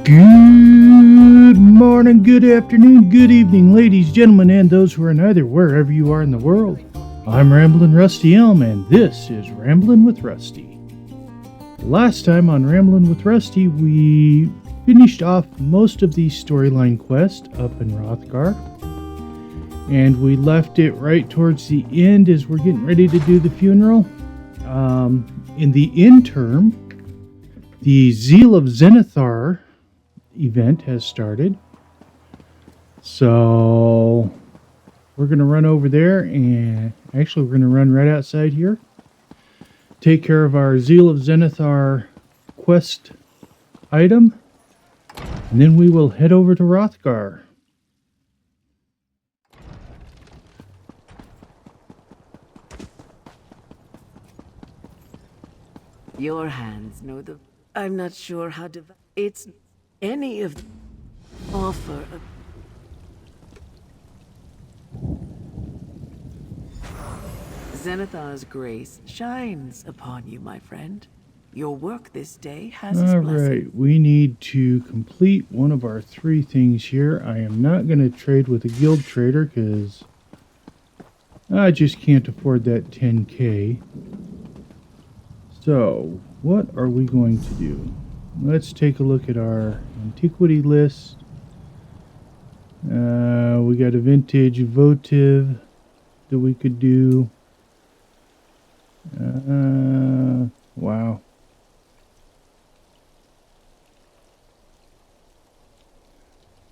Good morning, good afternoon, good evening, ladies, gentlemen, and those who are neither, wherever you are in the world. I'm Ramblin' Rusty Elm, and this is Ramblin' with Rusty. Last time on Ramblin' with Rusty, we finished off most of the storyline quest up in Wrothgar, and we left it right towards the end as we're getting ready to do the funeral. In the interim, the Zeal of Zenithar event has started. So we're going to run over there, and actually we're going to run right outside here. Take care of our Zeal of Zenithar quest item, and then we will head over to Wrothgar. Your hands know the... I'm not sure how to... It's any of... Offer a... Zenithar's grace shines upon you, my friend. Your work this day has its blessing. Alright, we need to complete one of our 3 things here. I am not going to trade with a guild trader because I just can't afford that 10k. So, what are we going to do? Let's take a look at our antiquity list. We got a vintage votive that we could do. Wow.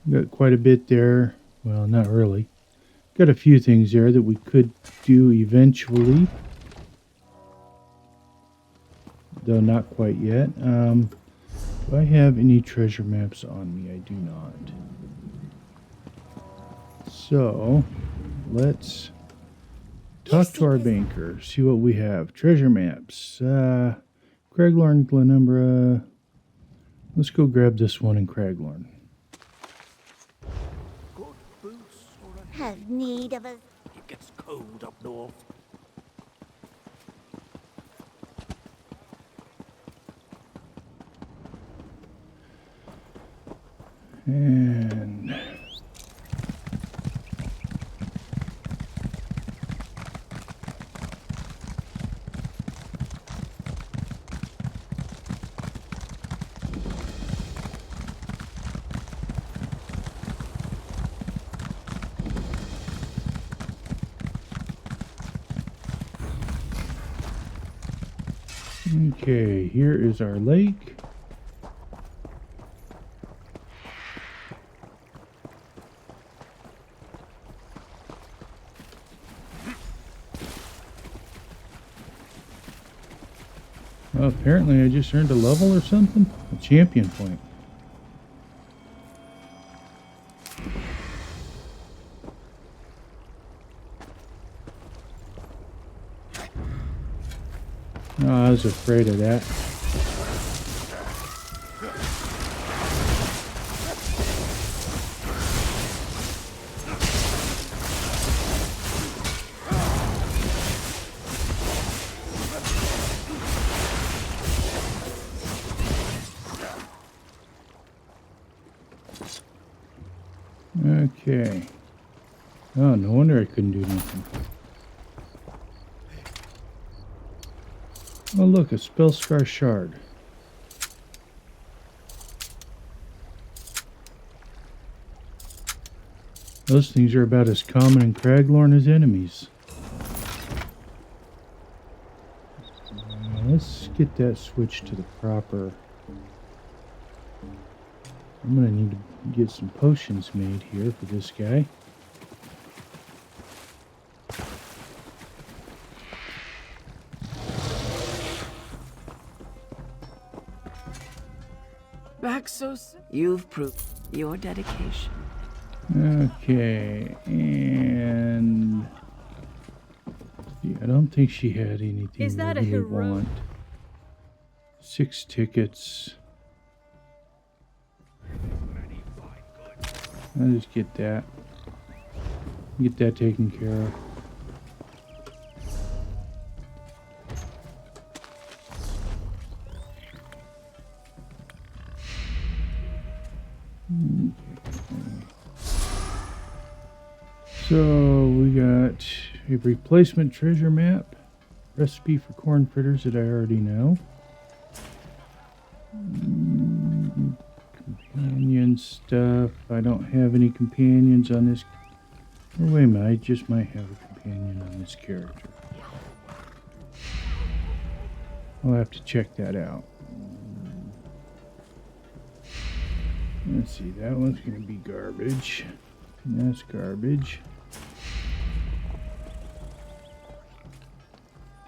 Got quite a bit there. Well, not really. Got a few things there that we could do eventually. Though not quite yet. Do I have any treasure maps on me? I do not. So, let's talk to our banker. See what we have. Treasure maps. Craglorn, Glenumbra. Let's go grab this one in Craglorn. Have need of a... It gets cold up north. And okay, here is our lake. Well, apparently I just earned a level or something. A champion point. Oh, I was afraid of that. Okay. Oh, no wonder I couldn't do nothing. Oh, look, a Spellscar shard. Those things are about as common in Craglorn as enemies. Let's get that switched to the proper... I'm going to need to get some potions made here for this guy. Back so soon. You've proved your dedication. Okay, and... I don't think she had anything Is that we a really hero? want. 6 tickets. I'll just get that. Get that taken care of. So we got a replacement treasure map, recipe for corn fritters that I already know. Companion stuff. I don't have any companions on this. Or wait a minute, I just might have a companion on this character. I'll have to check that out. Let's see, that one's going to be garbage. And that's garbage.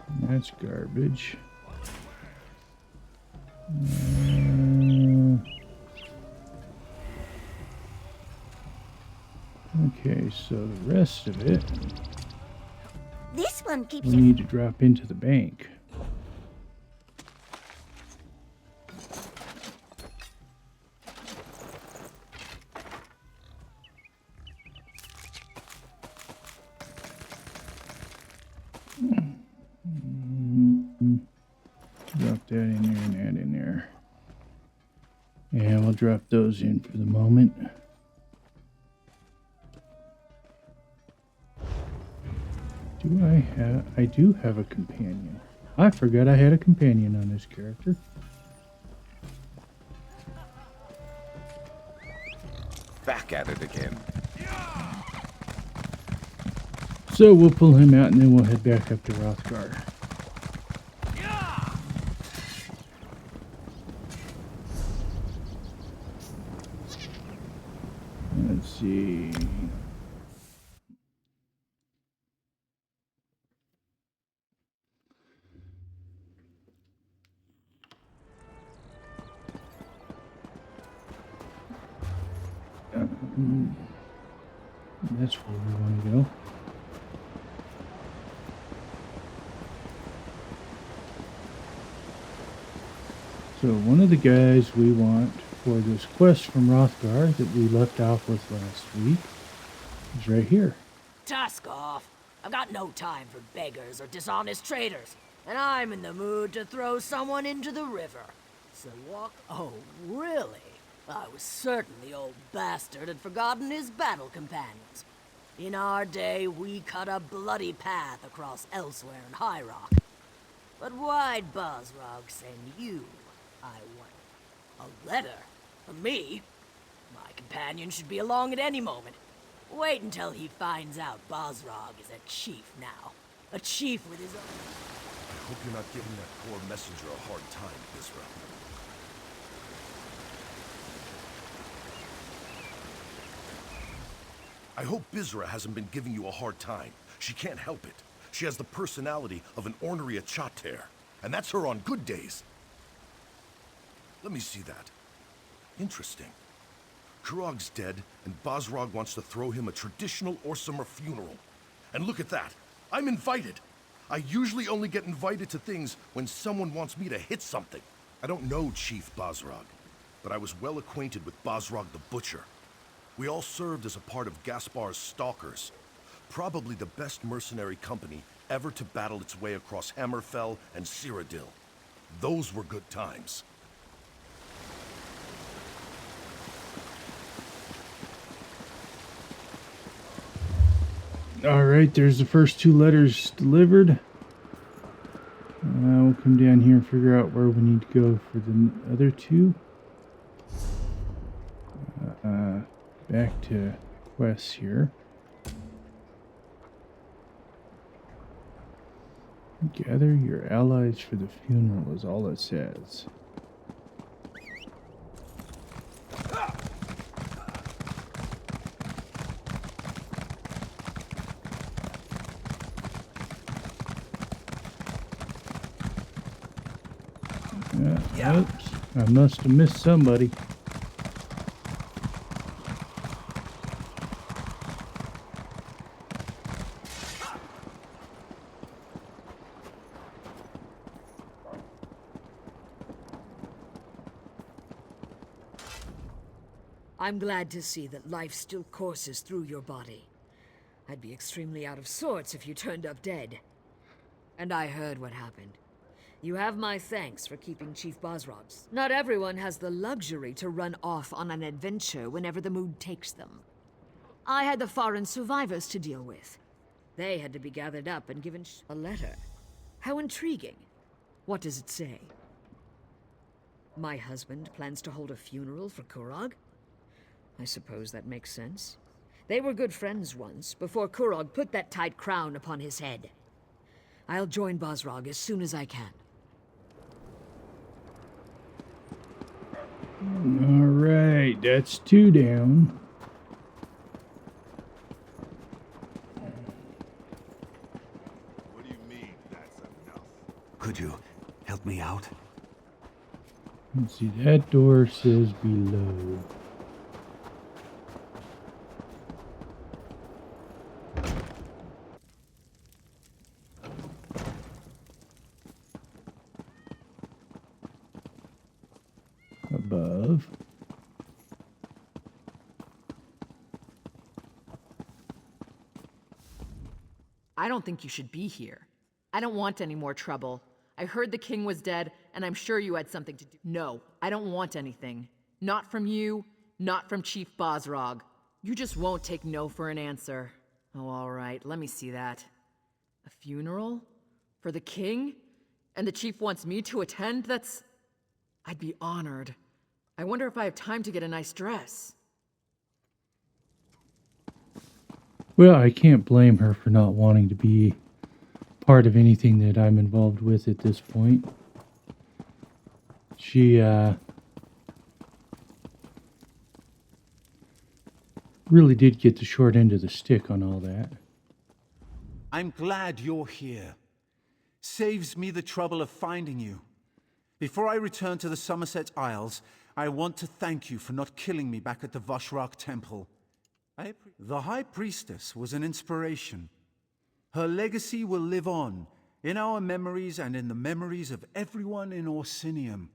And that's garbage. Okay, so the rest of it This one keeps we need to drop into the bank. Drop that in there and that in there. And we'll drop those in for the moment. I do have a companion. I forgot I had a companion on this character. Back at it again. So we'll pull him out and then we'll head back up to Wrothgar. Let's see. That's where we want to go. So one of the guys we want for this quest from Wrothgar that we left off with last week is right here. Tusk off. I've got no time for beggars or dishonest traders, and I'm in the mood to throw someone into the river. So walk. Oh, really? I was certain the old bastard had forgotten his battle companions. In our day, we cut a bloody path across elsewhere in High Rock. But why'd Bosrog send you, I wonder? A letter? From me? My companion should be along at any moment. Wait until he finds out Bosrog is a chief now. A chief with his own... I hope you're not giving that poor messenger a hard time, Israel. I hope Bizra hasn't been giving you a hard time. She can't help it. She has the personality of an ornery Achater, and that's her on good days. Let me see that. Interesting. Kurog's dead, and Bosrog wants to throw him a traditional Orsimer funeral. And look at that. I'm invited. I usually only get invited to things when someone wants me to hit something. I don't know Chief Bosrog, but I was well acquainted with Bosrog the Butcher. We all served as a part of Gaspar's Stalkers, probably the best mercenary company ever to battle its way across Hammerfell and Cyrodiil. Those were good times. Alright, there's the first two letters delivered. We'll come down here and figure out where we need to go for the other two. Back to quests here. Gather your allies for the funeral is all it says. Oops, I must have missed somebody. I'm glad to see that life still courses through your body. I'd be extremely out of sorts if you turned up dead. And I heard what happened. You have my thanks for keeping Chief Bosrog's. Not everyone has the luxury to run off on an adventure whenever the mood takes them. I had the foreign survivors to deal with. They had to be gathered up and given a letter. How intriguing. What does it say? My husband plans to hold a funeral for Kurog? I suppose that makes sense. They were good friends once, before Kurog put that tight crown upon his head. I'll join Bosrog as soon as I can. Alright, that's 2 down. What do you mean, that's enough? Could you help me out? Let's see, that door says below. Above. I don't think you should be here. I don't want any more trouble. I heard the king was dead, and I'm sure you had something to do. No, I don't want anything. Not from you, not from Chief Bosrog. You just won't take no for an answer. Oh, all right, let me see that. A funeral? For the king? And the chief wants me to attend? I'd be honored. I wonder if I have time to get a nice dress. Well, I can't blame her for not wanting to be part of anything that I'm involved with at this point. She, really did get the short end of the stick on all that. I'm glad you're here. Saves me the trouble of finding you. Before I return to the Somerset Isles, I want to thank you for not killing me back at the Vashrak Temple. The High Priestess was an inspiration. Her legacy will live on, in our memories and in the memories of everyone in Orsinium.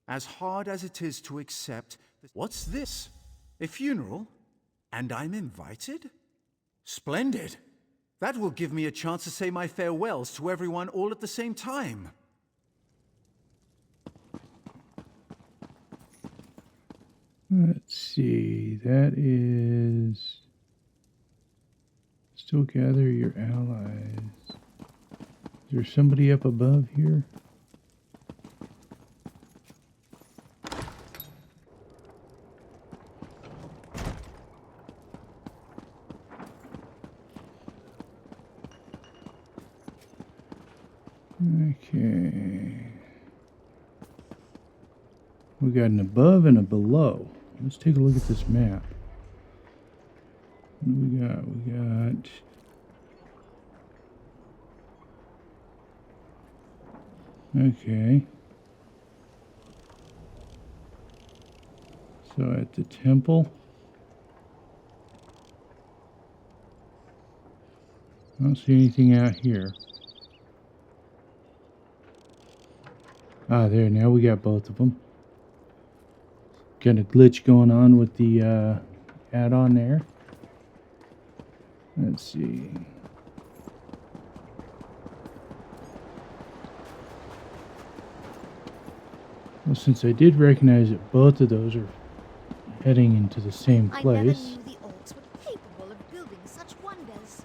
As hard as it is to accept, what's this? A funeral? And I'm invited? Splendid! That will give me a chance to say my farewells to everyone all at the same time. Let's see, that is... Still gather your allies. Is there somebody up above here? Okay. We got an above and a below. Let's take a look at this map. What do we got? We got... Okay. So at the temple. I don't see anything out here. Ah, there, now we got both of them. Got a glitch going on with the add-on there. Let's see. Well, since I did recognize that both of those are heading into the same I never place. knew the orcs were capable of building such wonders.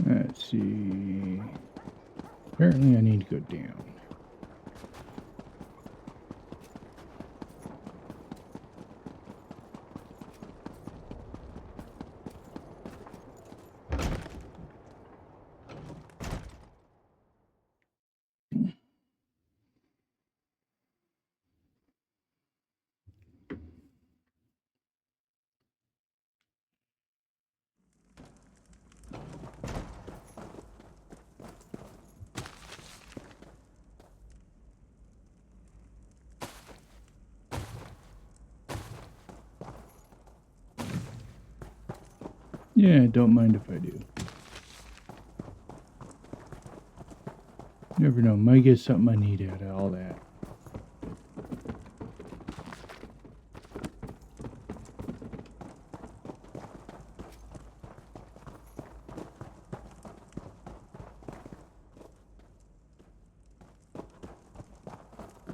Let's see. Apparently I need to go down. Yeah, don't mind if I do. Never know, might get something I need out of all that.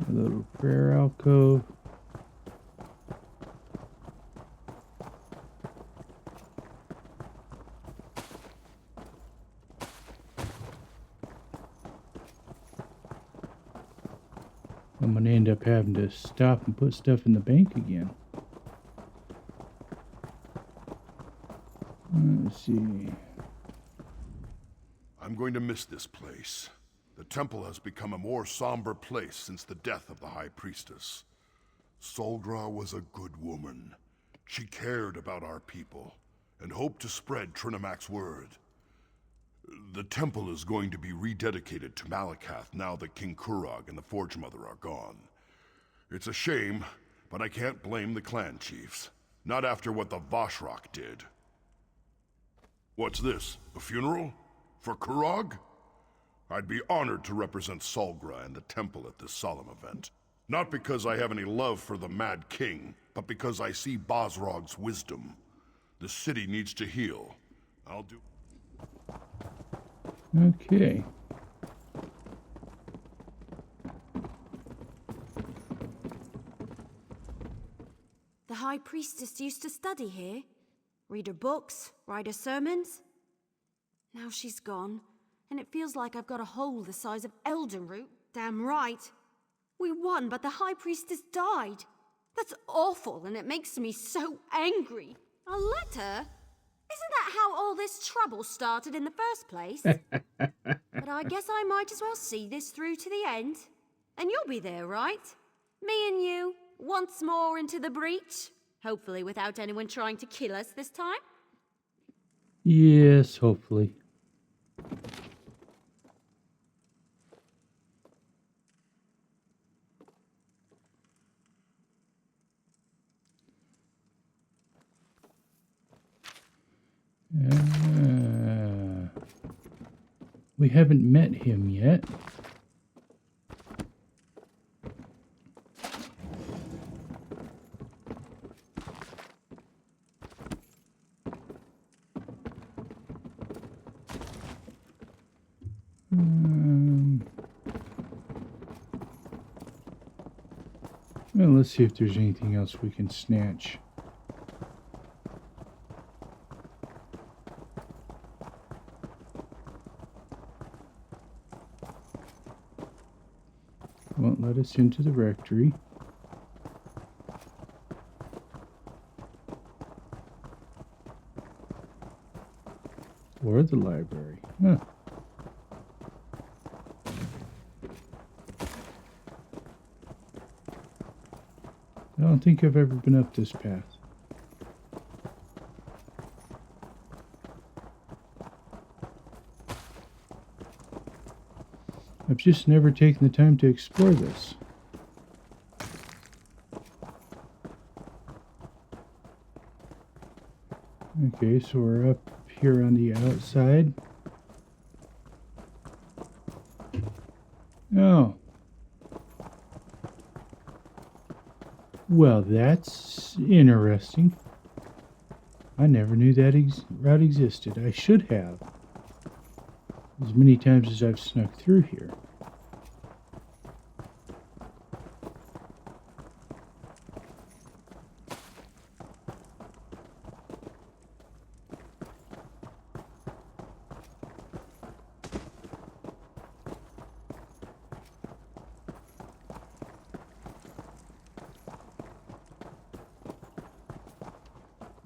A little prayer alcove. I'm going to end up having to stop and put stuff in the bank again. Let's see. I'm going to miss this place. The temple has become a more somber place since the death of the High Priestess. Solgra was a good woman. She cared about our people and hoped to spread Trinamac's word. The temple is going to be rededicated to Malakath now that King Kurog and the Forge Mother are gone. It's a shame, but I can't blame the clan chiefs. Not after what the Vashrak did. What's this? A funeral? For Kurog? I'd be honored to represent Solgra and the temple at this solemn event. Not because I have any love for the Mad King, but because I see Bosrog's wisdom. The city needs to heal. I'll do... Okay. The High Priestess used to study here. Read her books, write her sermons. Now she's gone, and it feels like I've got a hole the size of Eldenroot. Damn right. We won, but the High Priestess died. That's awful, and it makes me so angry. A letter? Isn't that how all this trouble started in the first place? But I guess I might as well see this through to the end. And you'll be there, right? Me and you, once more into the breach. Hopefully without anyone trying to kill us this time. Yes, hopefully. We haven't met him yet. Well, let's see if there's anything else we can snatch. Won't let us into the rectory. Or the library. Huh. I don't think I've ever been up this path. I've just never taken the time to explore this. Okay, so we're up here on the outside. Oh. Well, that's interesting. I never knew that route existed. I should have. As many times as I've snuck through here.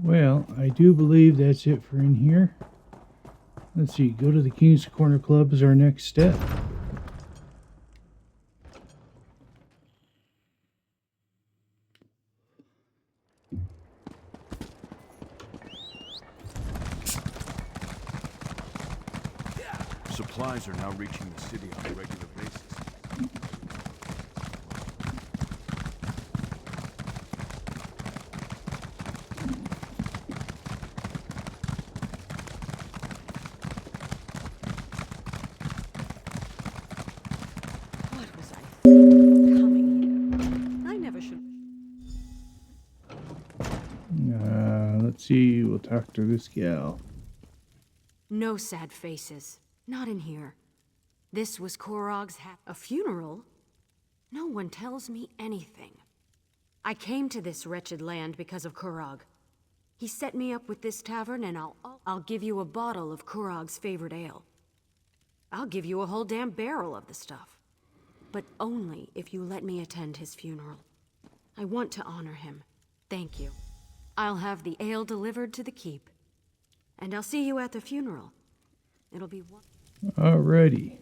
Well, I do believe that's it for in here. Let's see, go to the King's Corner Club is our next step. Supplies are now reaching the city on a regular basis. What was I thinking coming here? I never should. Let's see, we'll talk to this gal. No sad faces. Not in here. This was Korog's a funeral? No one tells me anything. I came to this wretched land because of Kurog. He set me up with this tavern, and I'll give you a bottle of Kurog's favorite ale. I'll give you a whole damn barrel of the stuff. But only if you let me attend his funeral. I want to honor him. Thank you. I'll have the ale delivered to the keep. And I'll see you at the funeral. It'll be one. Alrighty.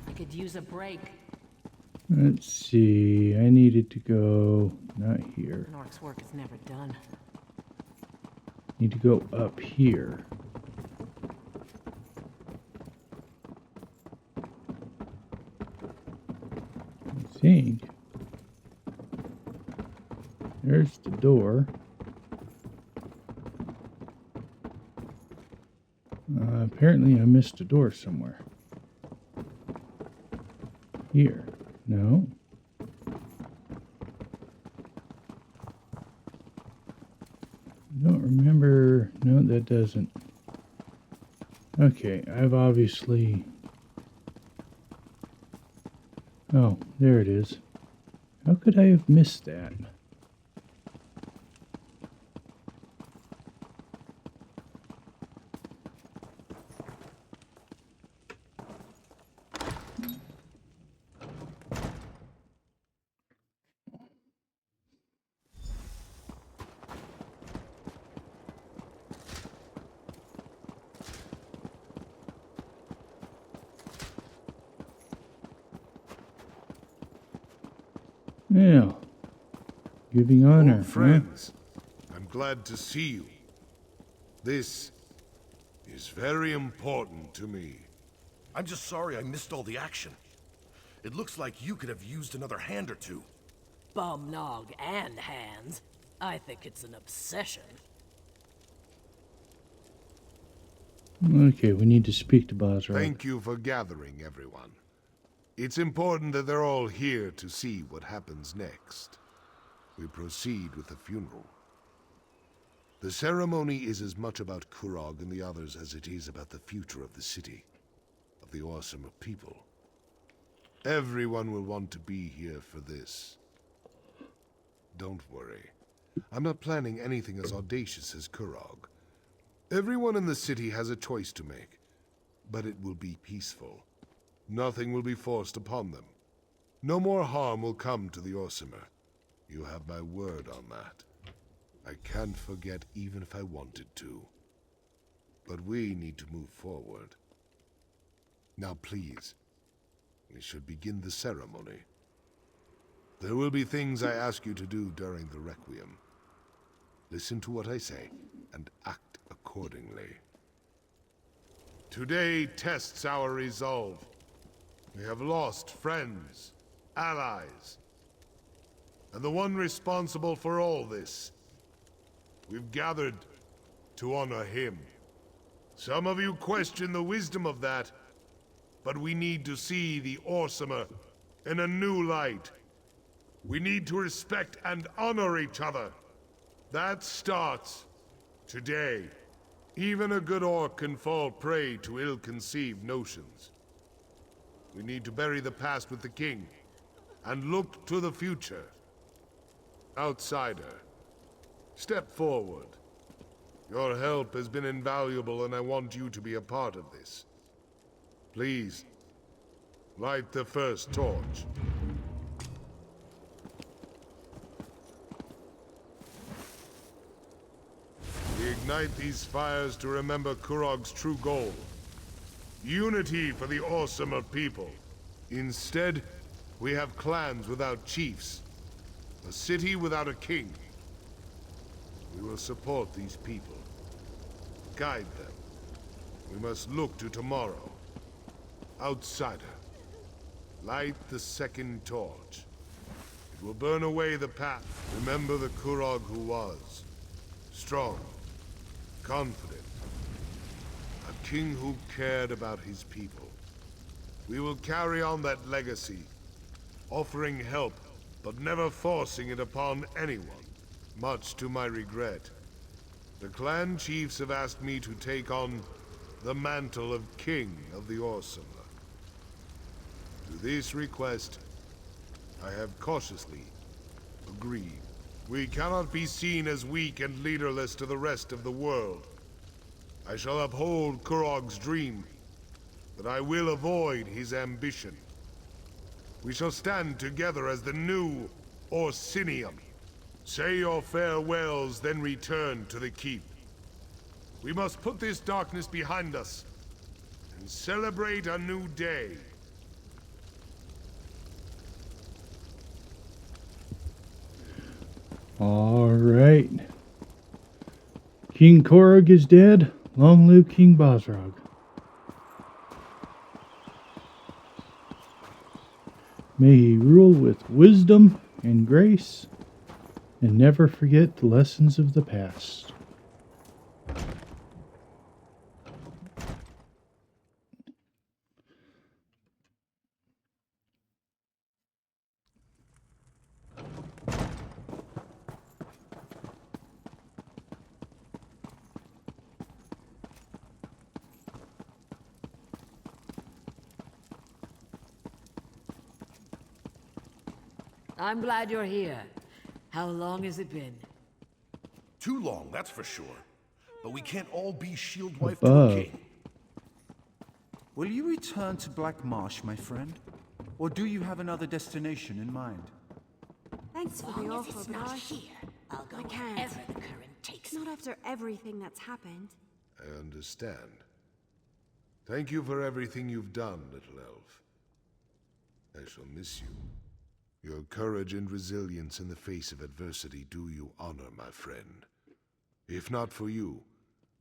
I could use a break. Let's see. I needed to go not here. Nork's work is never done. Need to go up here. I think. There's the door. Apparently I missed a door somewhere. Here. No. Don't remember. No, that doesn't. Okay, I've obviously... Oh, there it is. How could I have missed that? Yeah. Giving honor. Oh, friends, I'm glad to see you. This is very important to me. I'm just sorry I missed all the action. It looks like you could have used another hand or two. Bum nog and hands. I think it's an obsession. Okay, we need to speak to Basra. Thank you for gathering, everyone. It's important that they're all here to see what happens next. We proceed with the funeral. The ceremony is as much about Kurog and the others as it is about the future of the city, of the Orsinium people. Everyone will want to be here for this. Don't worry. I'm not planning anything as audacious as Kurog. Everyone in the city has a choice to make, but it will be peaceful. Nothing will be forced upon them. No more harm will come to the Orsinium. You have my word on that. I can't forget even if I wanted to. But we need to move forward. Now please, we should begin the ceremony. There will be things I ask you to do during the Requiem. Listen to what I say, and act accordingly. Today tests our resolve. We have lost friends, allies, and the one responsible for all this. We've gathered to honor him. Some of you question the wisdom of that, but we need to see the Orsinium in a new light. We need to respect and honor each other. That starts today. Even a good orc can fall prey to ill-conceived notions. We need to bury the past with the king, and look to the future. Outsider, step forward. Your help has been invaluable, and I want you to be a part of this. Please, light the first torch. We ignite these fires to remember Kurog's true goal. Unity for the Orsinium people. Instead, we have clans without chiefs. A city without a king. We will support these people. Guide them. We must look to tomorrow. Outsider. Light the second torch. It will burn away the path. Remember the Kurog who was. Strong. Confident. A king who cared about his people. We will carry on that legacy. Offering help, but never forcing it upon anyone. Much to my regret. The clan chiefs have asked me to take on the mantle of King of the Orsimer. To this request, I have cautiously agreed. We cannot be seen as weak and leaderless to the rest of the world. I shall uphold Kurog's dream, but I will avoid his ambition. We shall stand together as the new Orsinium. Say your farewells, then return to the keep. We must put this darkness behind us and celebrate a new day. All right. King Korog is dead. Long live King Bosrog. May he rule with wisdom and grace, and never forget the lessons of the past. I'm glad you're here. How long has it been? Too long, that's for sure. But we can't all be shield wife to Above. a king. Will you return to Black Marsh, my friend? Or do you have another destination in mind? Thanks for the offer, but I'll go I can't. wherever the current takes me. not after everything that's happened. I understand. Thank you for everything you've done, little elf. I shall miss you. Your courage and resilience in the face of adversity do you honor, my friend. If not for you,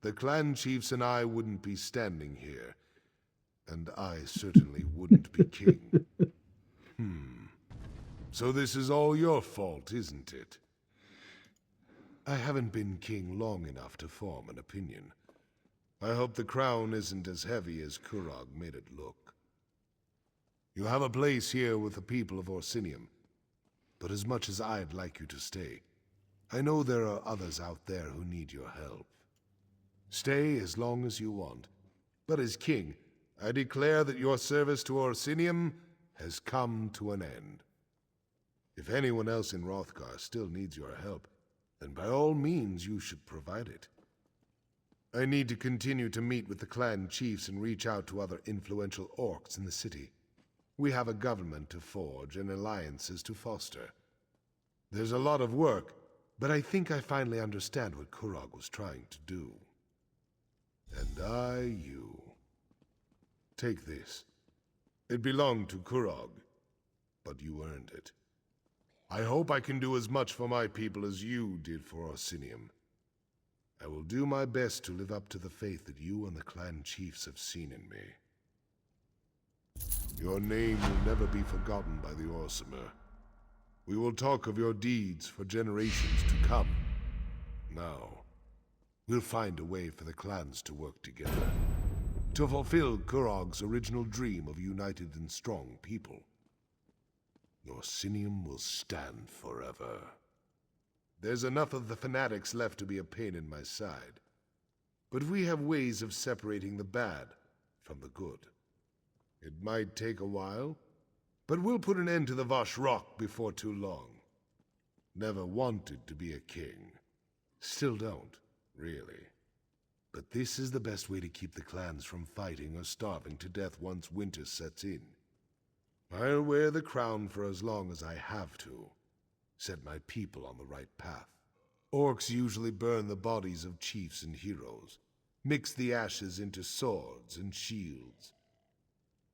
the clan chiefs and I wouldn't be standing here, and I certainly wouldn't be king. So this is all your fault, isn't it? I haven't been king long enough to form an opinion. I hope the crown isn't as heavy as Kurog made it look. You have a place here with the people of Orsinium, but as much as I'd like you to stay, I know there are others out there who need your help. Stay as long as you want, but as king, I declare that your service to Orsinium has come to an end. If anyone else in Wrothgar still needs your help, then by all means you should provide it. I need to continue to meet with the clan chiefs and reach out to other influential orcs in the city. We have a government to forge and alliances to foster. There's a lot of work, but I think I finally understand what Kurog was trying to do. And you. Take this. It belonged to Kurog, but you earned it. I hope I can do as much for my people as you did for Orsinium. I will do my best to live up to the faith that you and the clan chiefs have seen in me. Your name will never be forgotten by the Orsimer. We will talk of your deeds for generations to come. Now, we'll find a way for the clans to work together, to fulfill Kurog's original dream of a united and strong people. Orsinium will stand forever. There's enough of the fanatics left to be a pain in my side, but we have ways of separating the bad from the good. It might take a while, but we'll put an end to the Vosh Rock before too long. Never wanted to be a king. Still don't, really. But this is the best way to keep the clans from fighting or starving to death once winter sets in. I'll wear the crown for as long as I have to. Set my people on the right path. Orcs usually burn the bodies of chiefs and heroes, mix the ashes into swords and shields.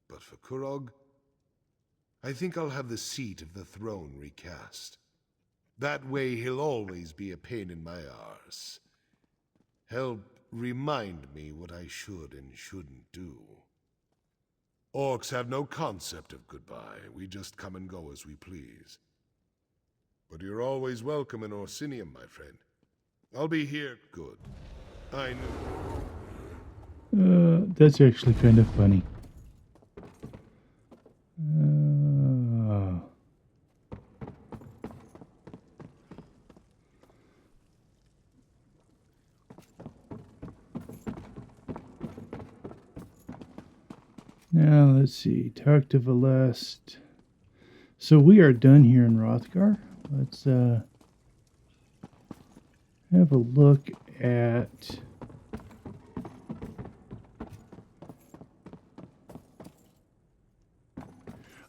But for Kurog, I think I'll have the seat of the throne recast. That way he'll always be a pain in my arse. Help remind me what I should and shouldn't do. Orcs have no concept of goodbye. We just come and go as we please. But you're always welcome in Orsinium, my friend. I'll be here. Good. I knew. That's actually kind of funny. Now, let's see. Talk to Valest. So we are done here in Wrothgar. Let's have a look at...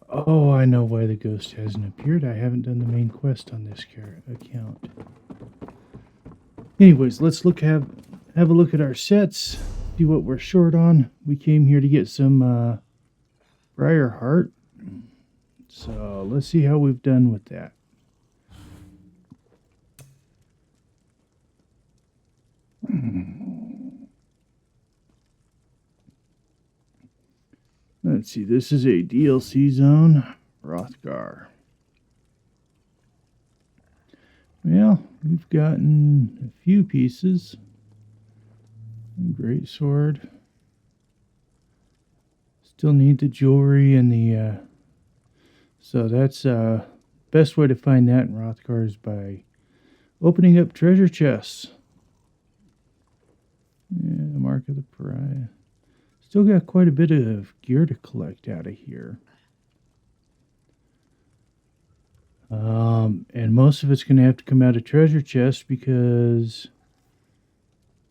Oh, I know why the ghost hasn't appeared. I haven't done the main quest on this account. Anyways, let's have a look at our sets. See what we're short on. We came here to get some Briarheart. So let's see how we've done with that. Let's see, this is a DLC zone, Wrothgar. Well, we've gotten a few pieces. Great sword. Still need the jewelry and the... So that's best way to find that in Wrothgar is by opening up treasure chests. Yeah, Mark of the Pariah. Still got quite a bit of gear to collect out of here. And most of it's going to have to come out of treasure chests because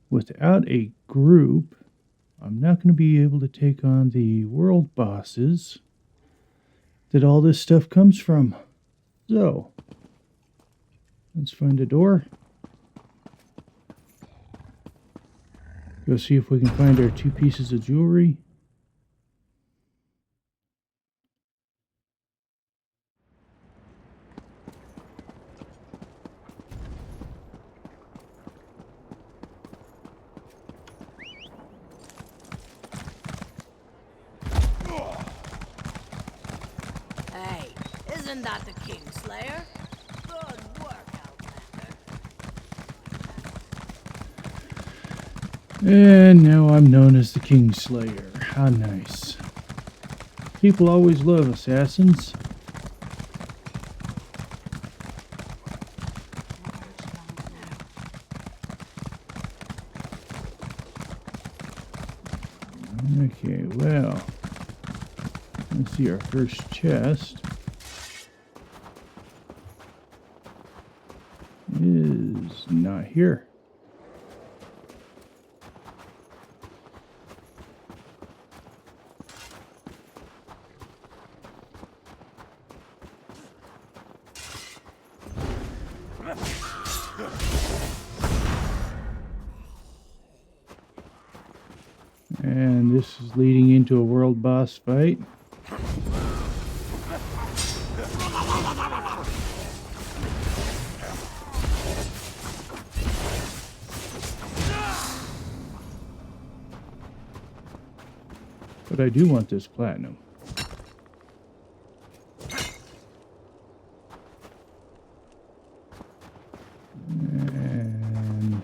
without a group, I'm not going to be able to take on the world bosses that all this stuff comes from. So, let's find a door. Go see if we can find our 2 pieces of jewelry. Hey, isn't that the Kingslayer? Good work, Outlander. And now I'm known as the Kingslayer. How nice. People always love assassins. Okay, well, let's see our first chest. Is not here. And this is leading into a world boss fight. But I do want this platinum. And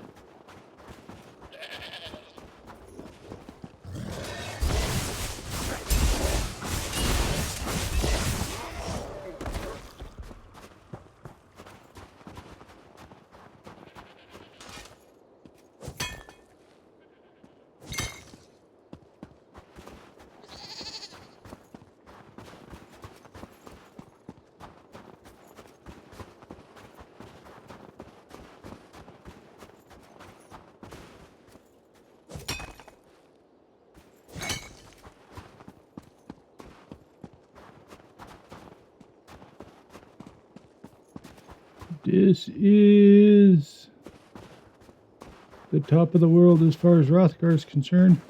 this is the top of the world as far as Wrothgar is concerned.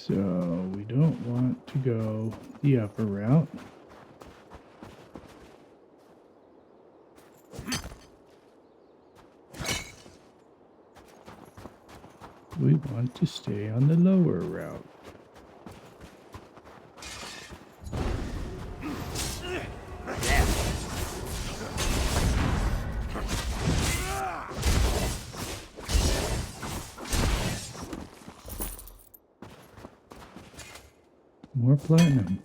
So we don't want to go the upper route. We want to stay on the lower route. More platinum.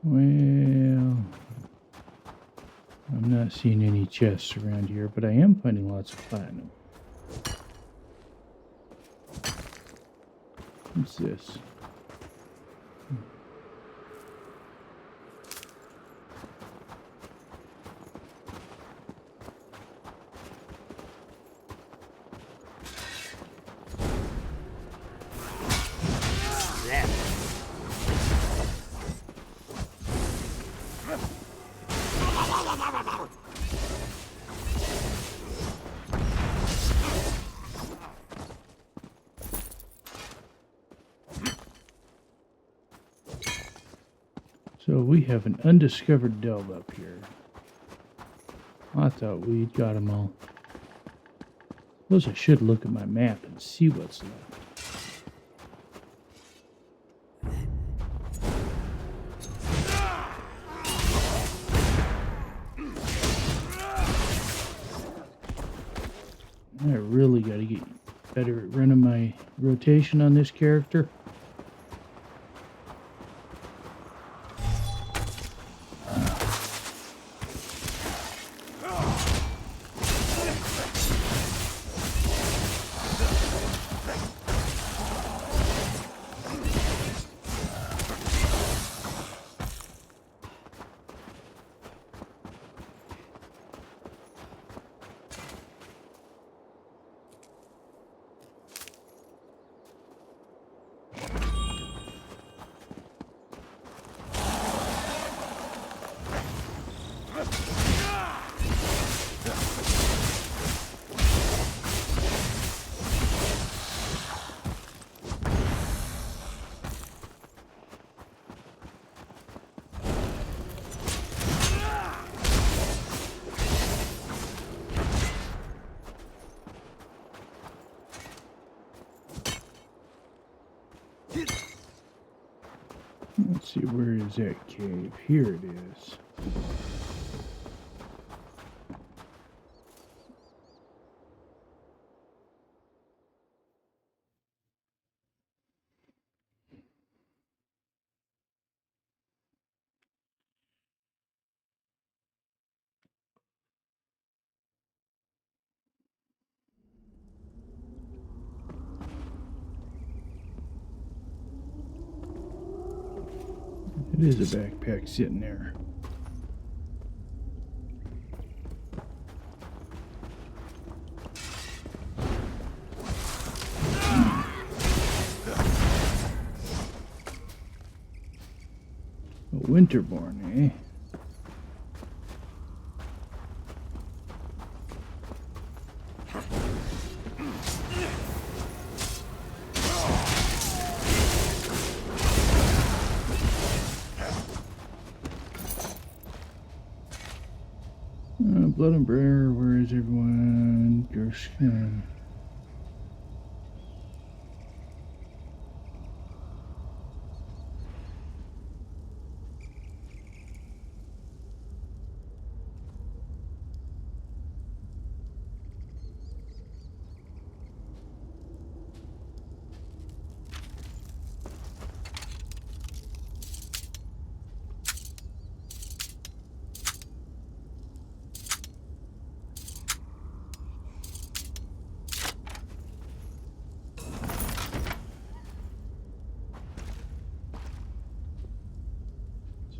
Well, I'm not seeing any chests around here, but I am finding lots of platinum. What's this? So we have an undiscovered delve up here. I thought we'd got them all. Suppose I should look at my map and see what's left. I really got to get better at running my rotation on this character. Let's see, where is that cave? Here it is. It is a backpack sitting there. A Winterborn, eh? Blood and Brer, where is everyone? Gershkin.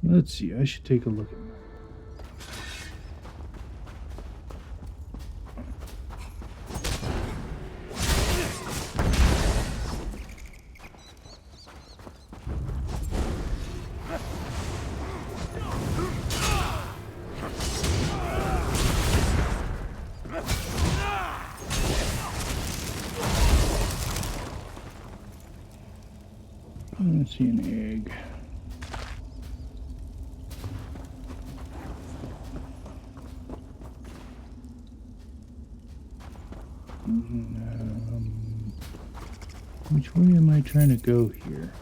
Let's see, I should take a look at mine. I see an egg. Which way am I trying to go here?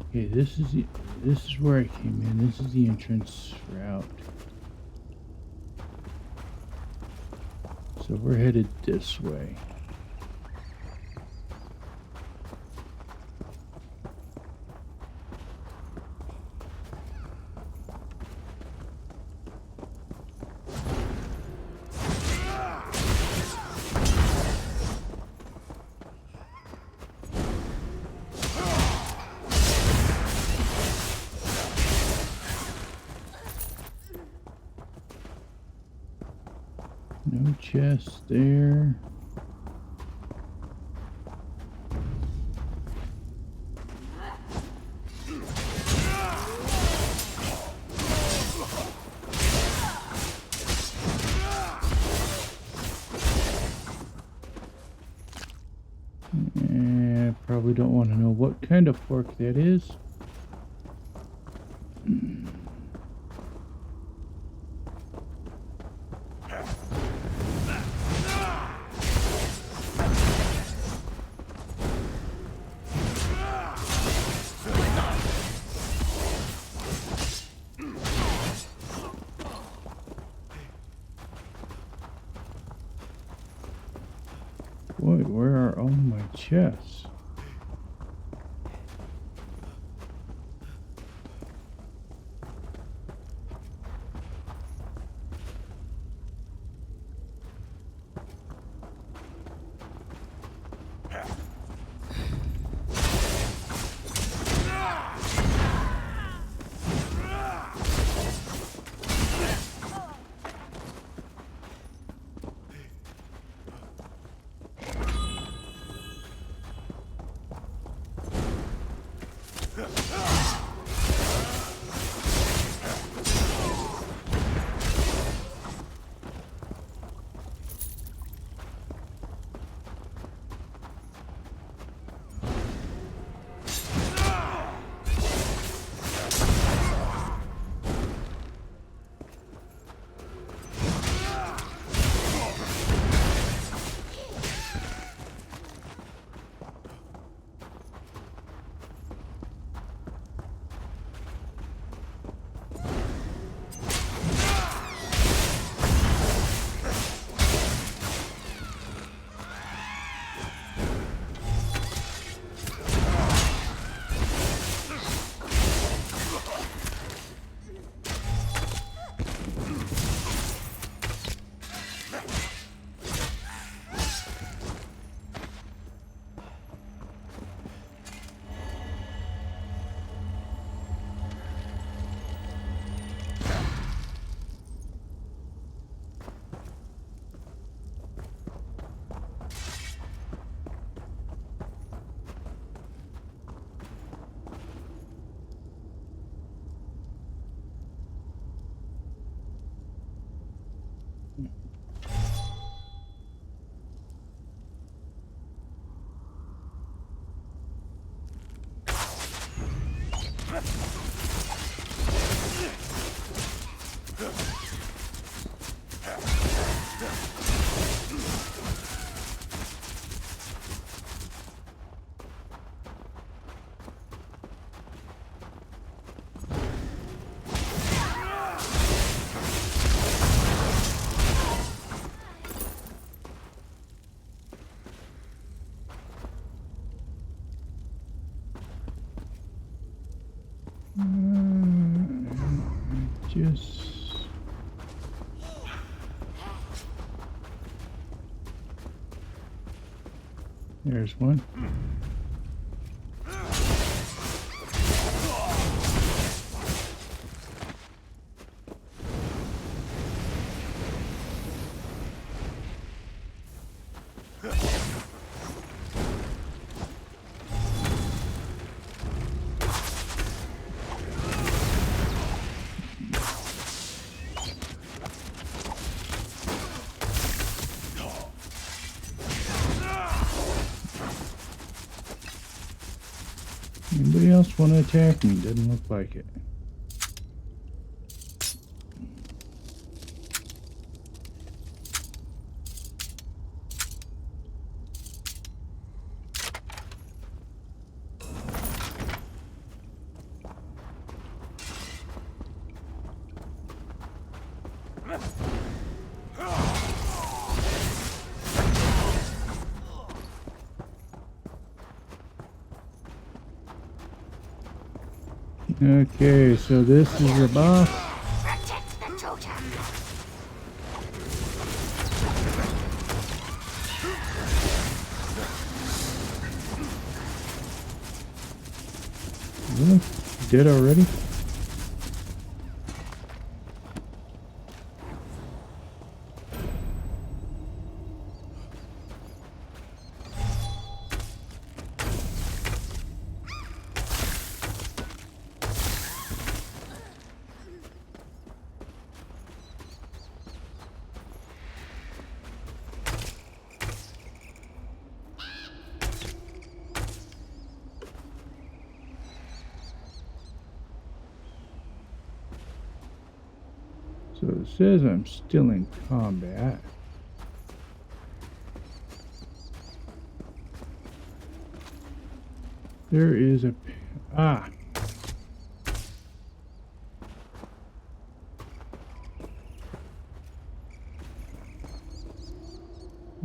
Okay, this is where I came in. This is the entrance route. So we're headed this way. No chest there. Probably don't want to know what kind of fork that is. Boy, where are all my chests? There's one. Anybody else want to attack me? Doesn't look like it. Okay, so this is the boss. Protect the totem. Really? Dead already? So it says I'm still in combat. There is a... Ah!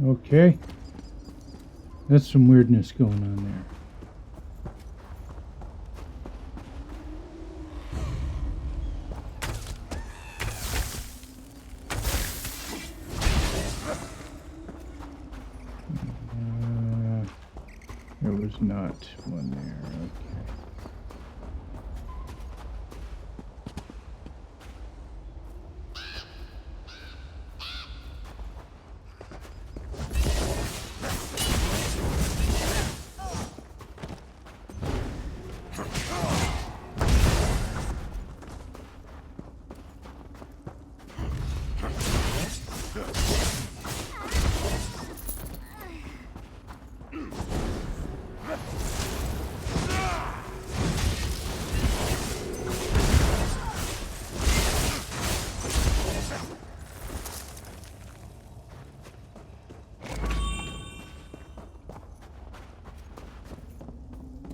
Okay. That's some weirdness going on there. There was not one there. Okay.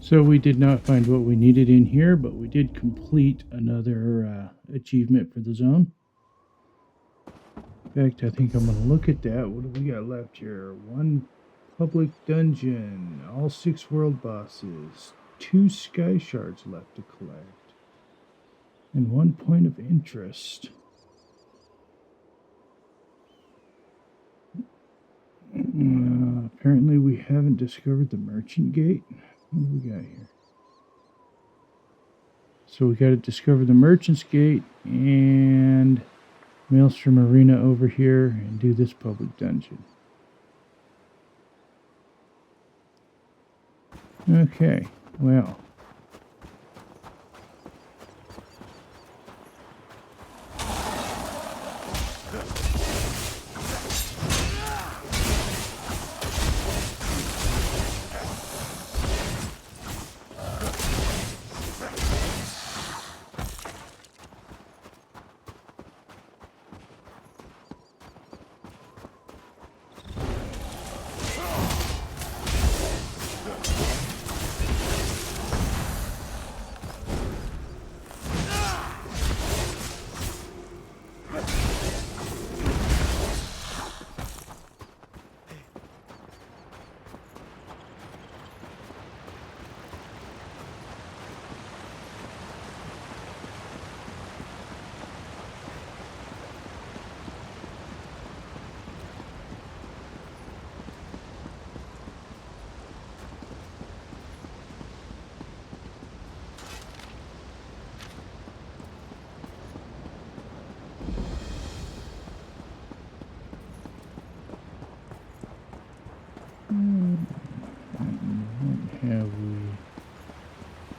So we did not find what we needed in here, but we did complete another achievement for the zone. In fact, I think I'm going to look at that. What do we got left here? 1 public dungeon, all 6 world bosses, 2 sky shards left to collect, and 1 point of interest. Apparently we haven't discovered the merchant gate. What do we got here? So we got to discover the merchant's gate and Maelstrom Arena over here and do this public dungeon. Okay, well.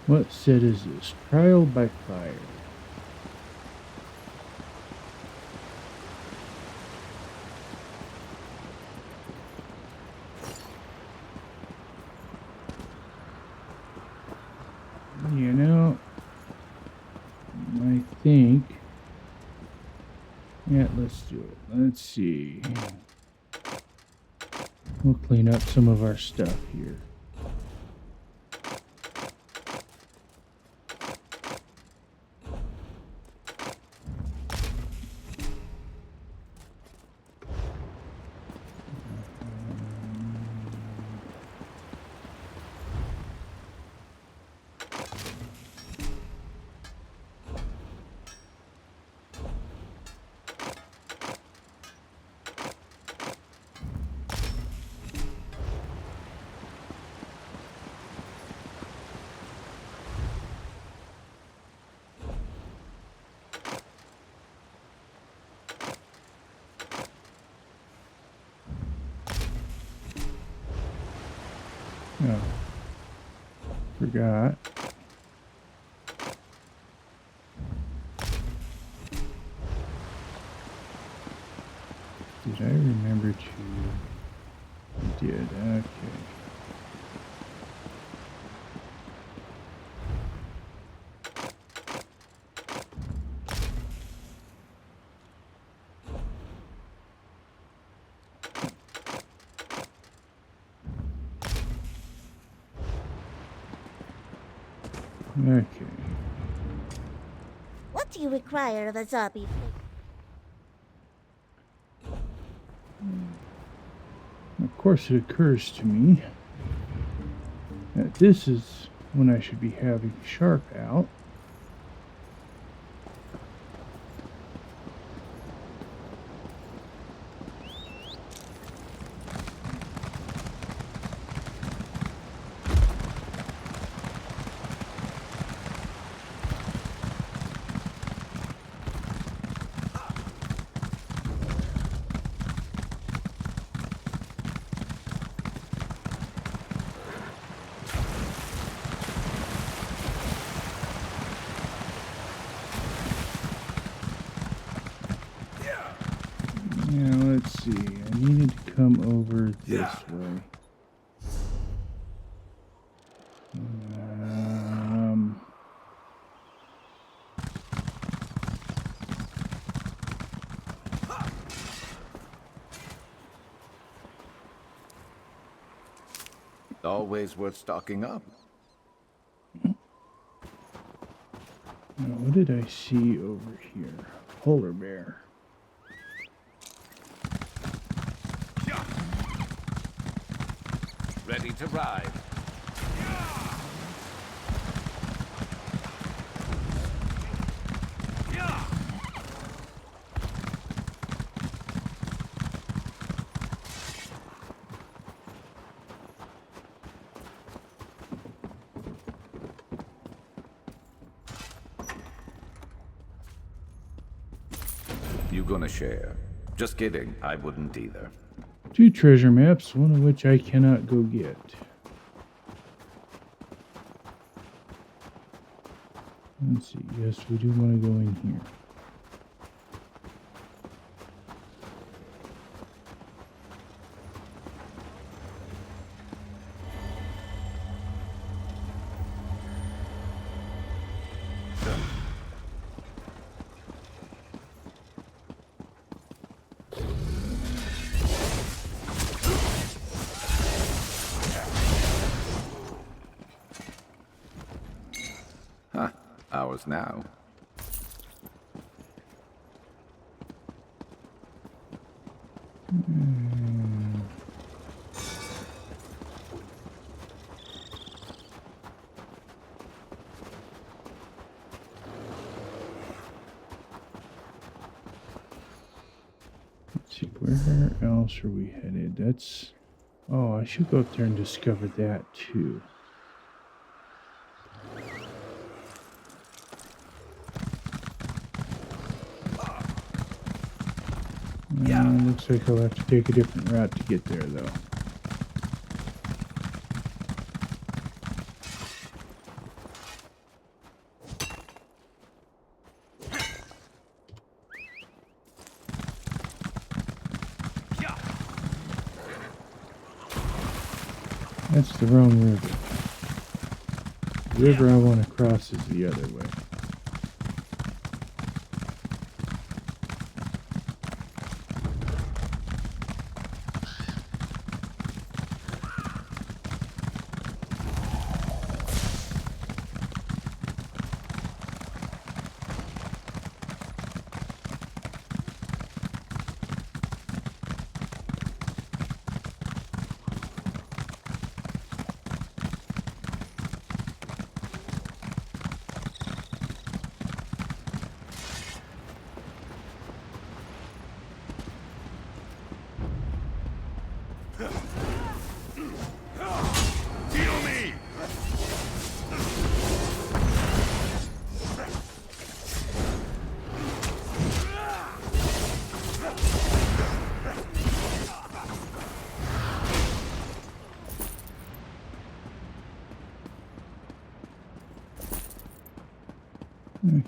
What set is this? Trial by fire. You know, I think... Yeah, let's do it. Let's see. We'll clean up some of our stuff here. Oh, forgot. Did I remember to? I did. Okay. Okay. What do you require of a zombie? Of course, it occurs to me that this is when I should be having Sharp out. Now, let's see. I needed to come over this way. Always worth stocking up. Now, what did I see over here? Polar bear. Ready to ride. You gonna share? Just kidding, I wouldn't either. 2 treasure maps, one of which I cannot go get. Let's see. Yes, we do want to go in here. Ours now. Let's see, where else are we headed? That's... Oh, I should go up there and discover that too. Looks like I'll have to take a different route to get there, though. That's the wrong river. river I want to cross is the other way.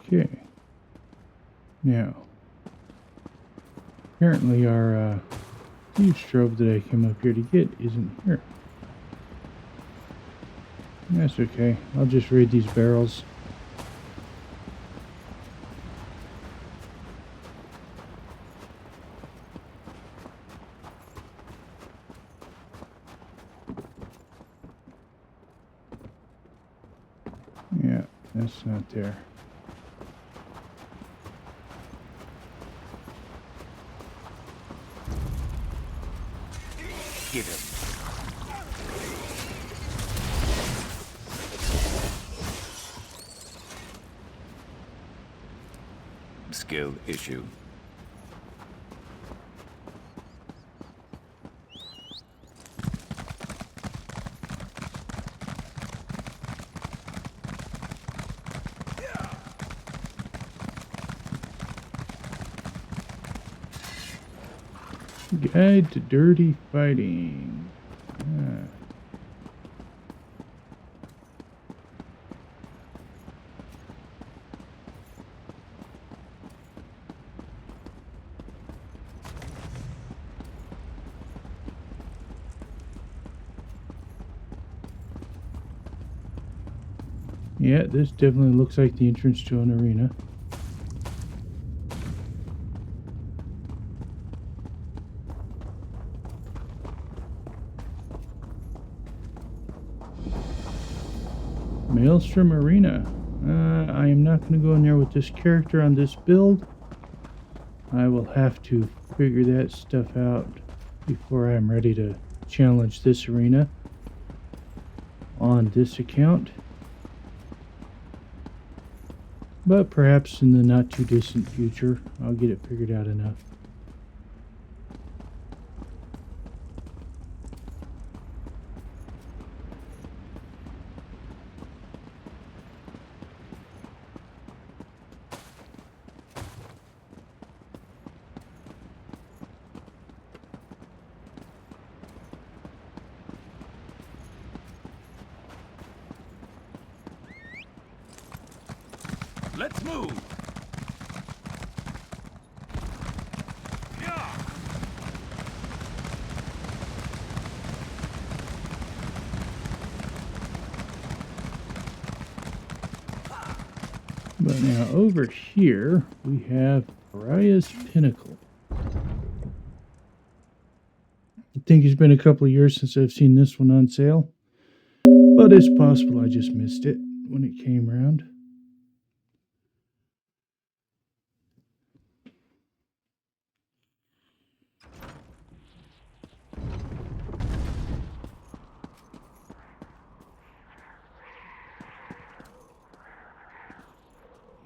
Okay. Now, apparently our huge strobe that I came up here to get isn't here. That's okay. I'll just raid these barrels. Yeah, that's not there. Give him. Skill issue. Guide to dirty fighting. Ah. Yeah, this definitely looks like the entrance to an arena. Maelstrom Arena. I am not going to go in there with this character on this build. I will have to figure that stuff out before I'm ready to challenge this arena on this account. But perhaps in the not too distant future, I'll get it figured out enough. Let's move! But now over here, we have Raya's Pinnacle. I think it's been a couple of years since I've seen this one on sale. But it's possible I just missed it when it came around.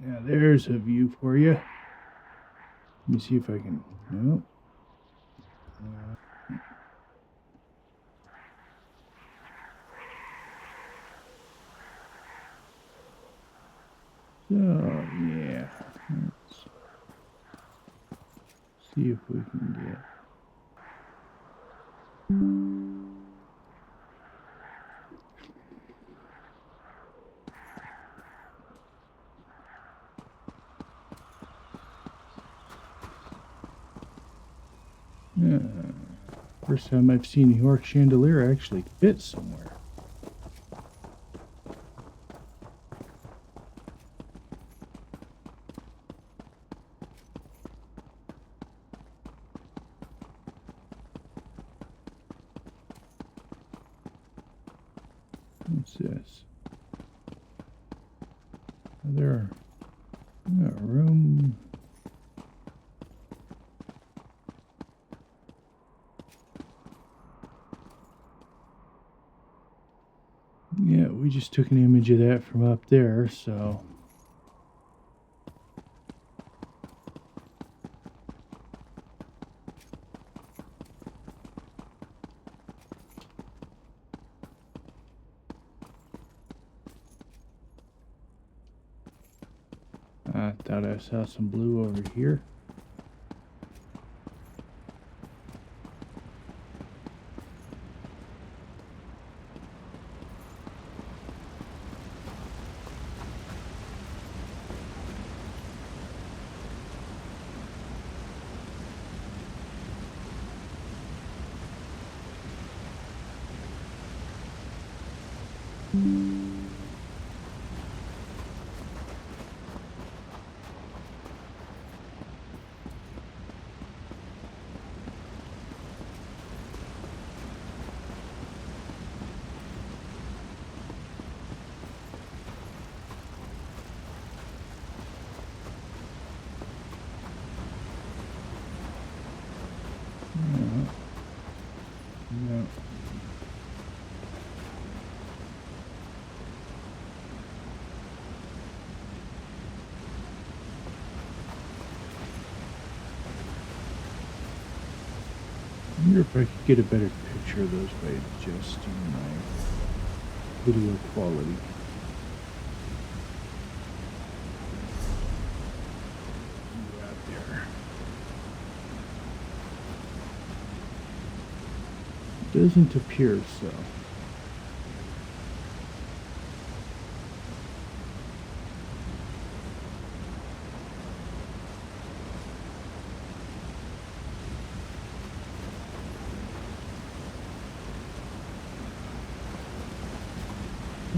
Now there's a view for you. Let me see if I can... Nope. So, yeah. Let's see if we can get... First time I've seen the Orc Chandelier actually fit somewhere. What's this? There. A room. Yeah, we just took an image of that from up there, so. I thought I saw some blue over here. No. I wonder if I could get a better picture of those by adjusting my video quality. Out there. Doesn't appear so.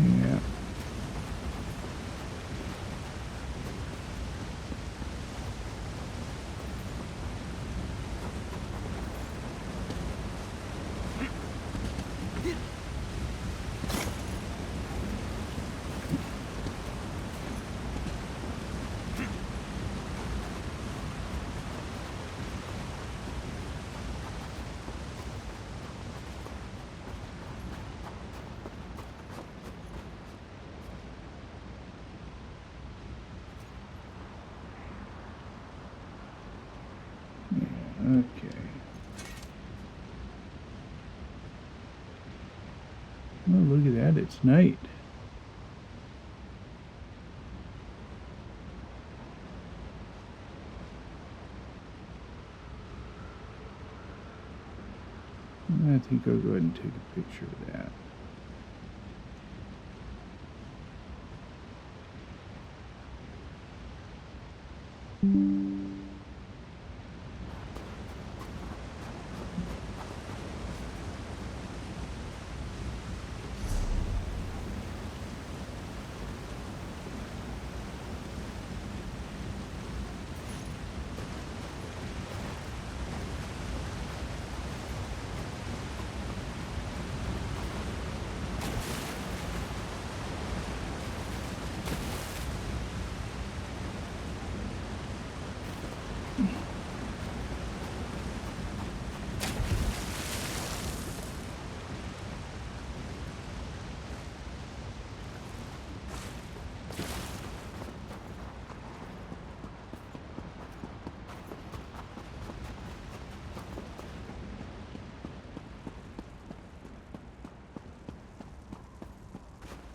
Yeah. Okay. Oh, look at that. It's night. I think I'll go ahead and take a picture of that.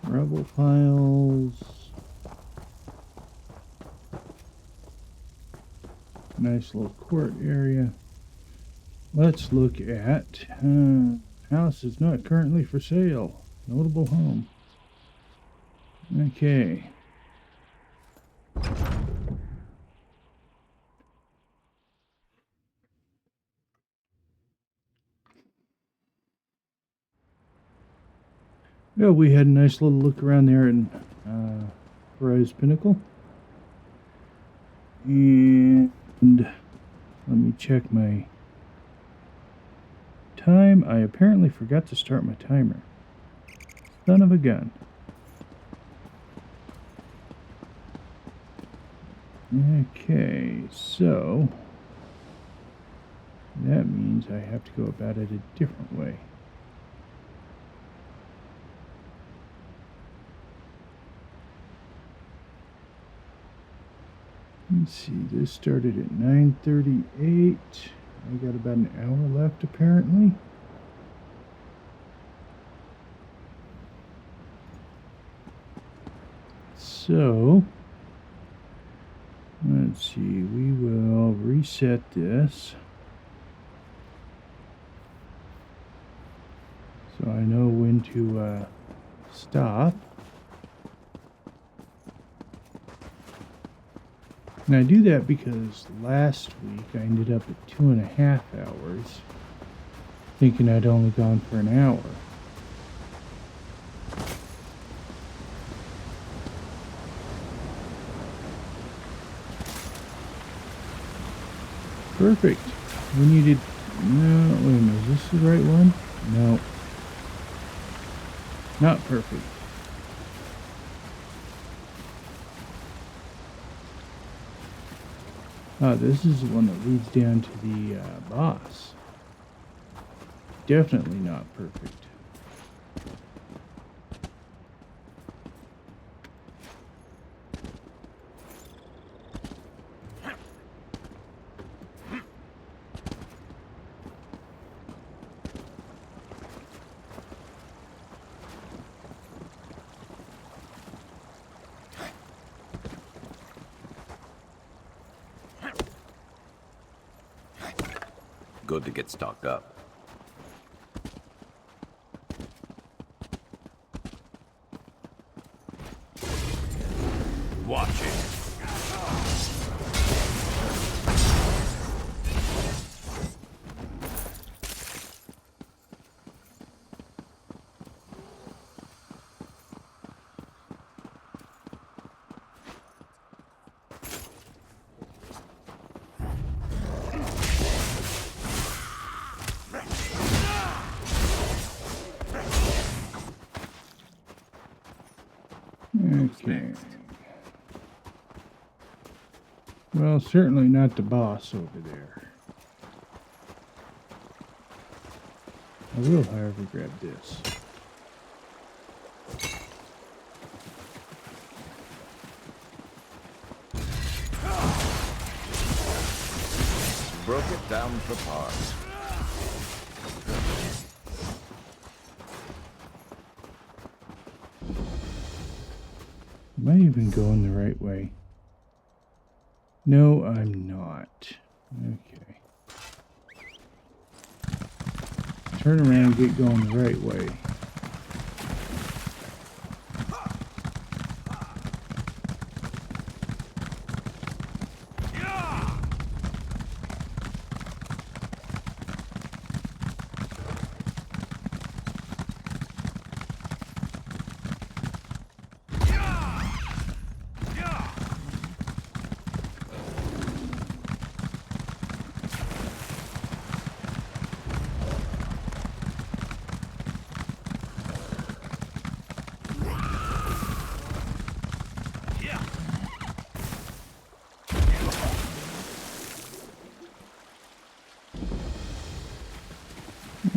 Rubble piles. Nice little court area. Let's look at house is not currently for sale. Notable home. Okay. Yeah, we had a nice little look around there in Rise Pinnacle. And let me check my time. I apparently forgot to start my timer. Son of a gun. Okay, so that means I have to go about it a different way. Let's see, this started at 9:38. I got about an hour left apparently. So, let's see, we will reset this. So I know when to stop. And I do that because last week I ended up at 2.5 hours, thinking I'd only gone for an hour. Perfect. We needed... No, wait a minute. Is this the right one? No. Not perfect. Ah, this is the one that leads down to the boss. Definitely not perfect. Good to get stocked up. Watch it. Okay. Well, certainly not the boss over there. I will, however, grab this. Broke it down for parts. Am I even going the right way? No, I'm not. Okay. Turn around and get going the right way.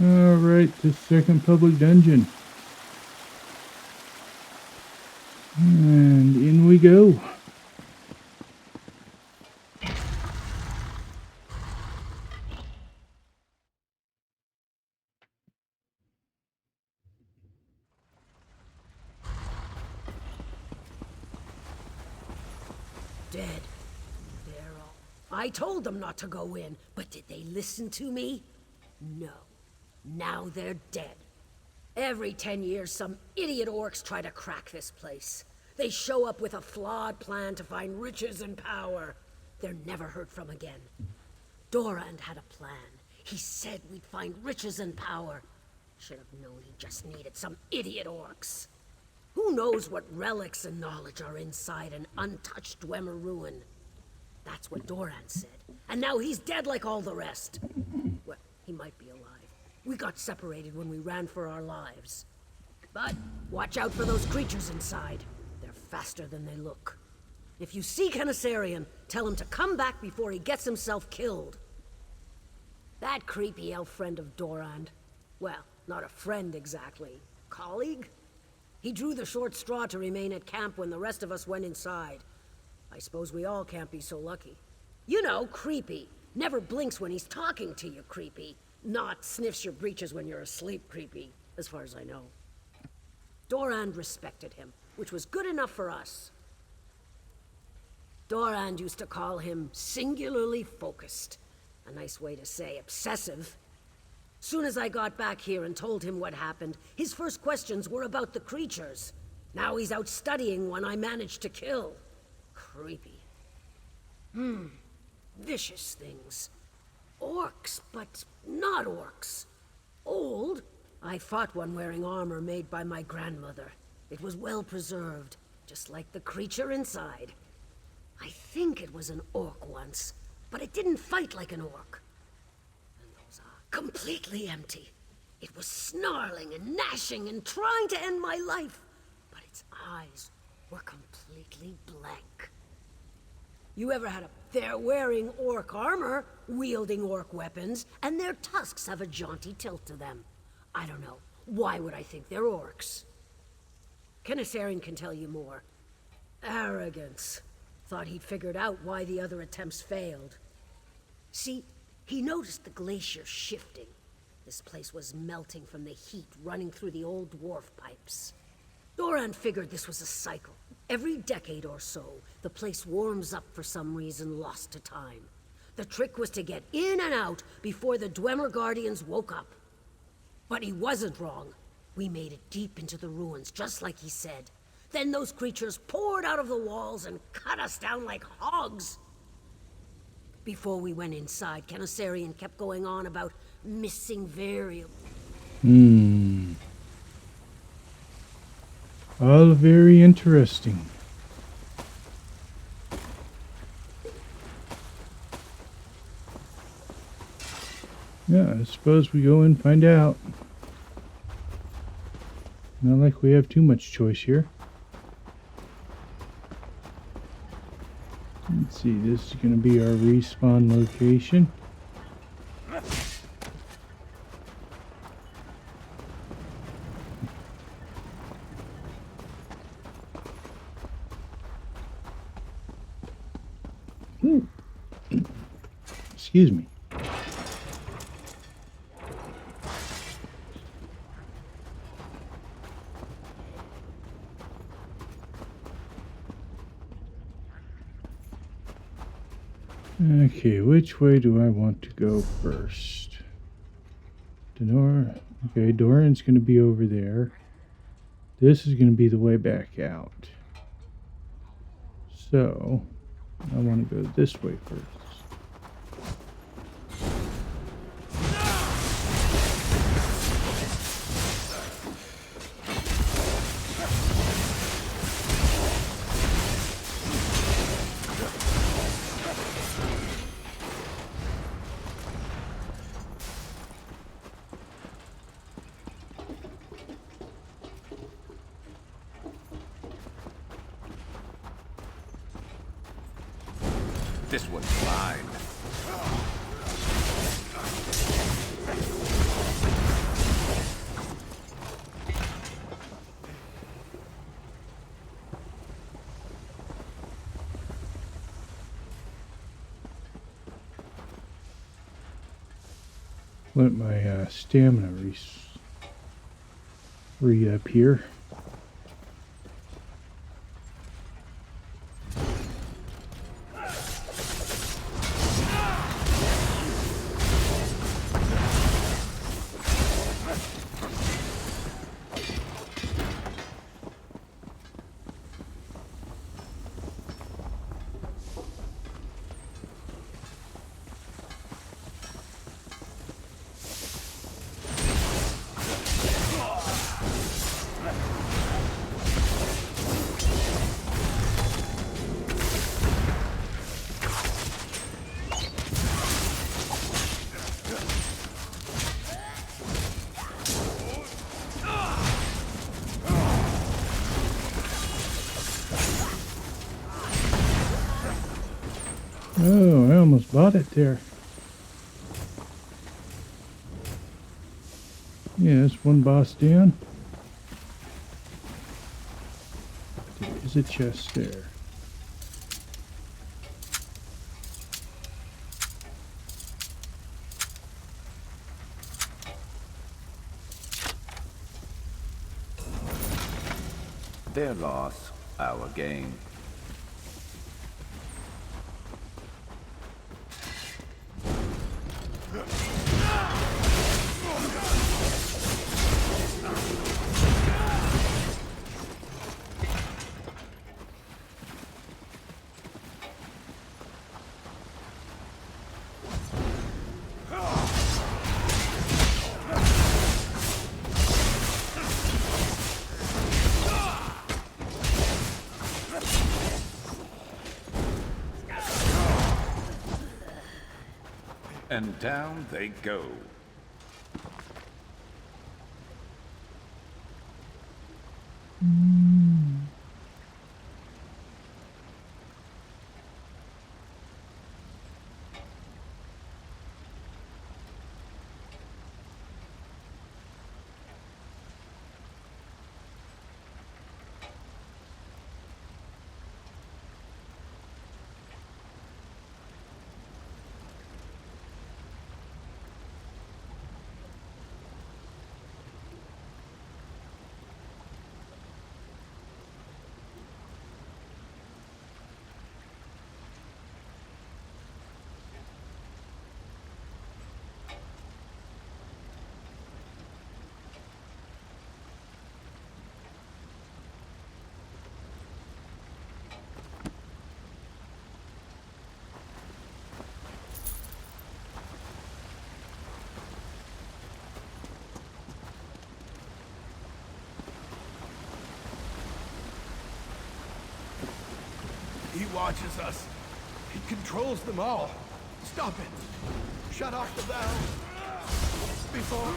Alright, the second public dungeon. And in we go. Dead. They're all... I told them not to go in, but did they listen to me? No. Now they're dead. Every 10 years, some idiot orcs try to crack this place. They show up with a flawed plan to find riches and power. They're never heard from again. Dorand had a plan. He said we'd find riches and power. Should have known he just needed some idiot orcs. Who knows what relics and knowledge are inside an untouched Dwemer ruin? That's what Dorand said. And now he's dead like all the rest. Well, he might be alive. We got separated when we ran for our lives. But watch out for those creatures inside. They're faster than they look. If you see Canisarian, tell him to come back before he gets himself killed. That creepy elf friend of Dorand. Well, not a friend exactly. Colleague? He drew the short straw to remain at camp when the rest of us went inside. I suppose we all can't be so lucky. You know, creepy. Never blinks when he's talking to you, creepy. Not sniffs your breeches when you're asleep, creepy, as far as I know. Dorand respected him, which was good enough for us. Dorand used to call him singularly focused. A nice way to say obsessive. Soon as I got back here and told him what happened, his first questions were about the creatures. Now he's out studying one I managed to kill. Creepy. Vicious things. Orcs, but not orcs. Old. I fought one wearing armor made by my grandmother. It was well preserved, just like the creature inside. I think it was an orc once, but it didn't fight like an orc. And those eyes, completely empty. It was snarling and gnashing and trying to end my life, but its eyes were completely blank. You ever had a... They're wearing orc armor, wielding orc weapons, and their tusks have a jaunty tilt to them. I don't know. Why would I think they're orcs? Canisarian can tell you more. Arrogance. Thought he'd figured out why the other attempts failed. See, he noticed the glacier shifting. This place was melting from the heat running through the old dwarf pipes. Doran figured this was a cycle. Every decade or so, the place warms up for some reason lost to time. The trick was to get in and out before the Dwemer Guardians woke up. But he wasn't wrong. We made it deep into the ruins, just like he said. Then those creatures poured out of the walls and cut us down like hogs. Before we went inside, Canisarian kept going on about missing variables. All very interesting. Yeah, I suppose we go and find out. Not like we have too much choice here. Let's see, this is going to be our respawn location. Excuse me. Okay, which way do I want to go first? Okay, Doran's going to be over there. This is going to be the way back out. So, I want to go this way first. This one's mine. Let my stamina re-up here. Oh, I almost bought it there. Yeah, that's one boss down. There is a chest there. Their loss, our gain. And down they go. He watches us. He controls them all. Stop it. Shut off the valve. Before...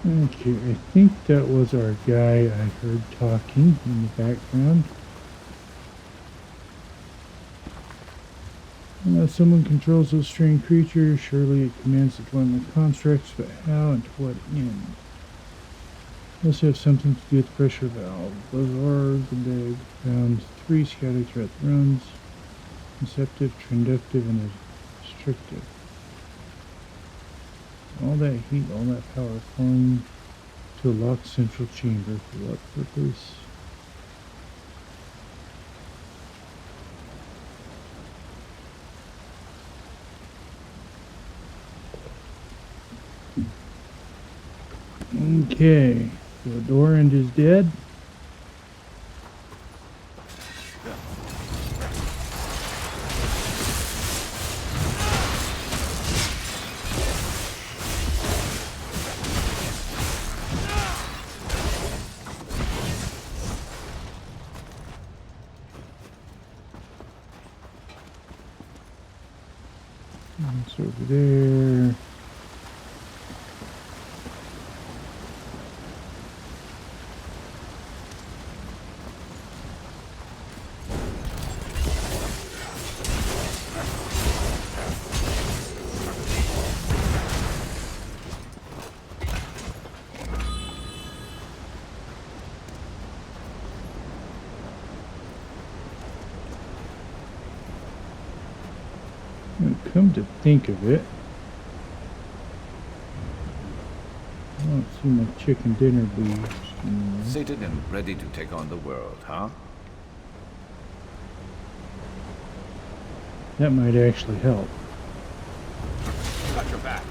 Okay, I think that was our guy I heard talking in the background. Someone controls those strange creatures. Surely it commands the dwelling constructs, but how and to what end? Must have something to do with the pressure valve. Those are the big found 3 scattered throughout the runs. Receptive, transductive, and restrictive. All that heat, all that power flowing to a locked central chamber. For what purpose? Okay, so Dorand is dead. It's over there. Come to think of it, I don't see my chicken dinner beads anymore. Sated and ready to take on the world, huh? That might actually help. Got your back.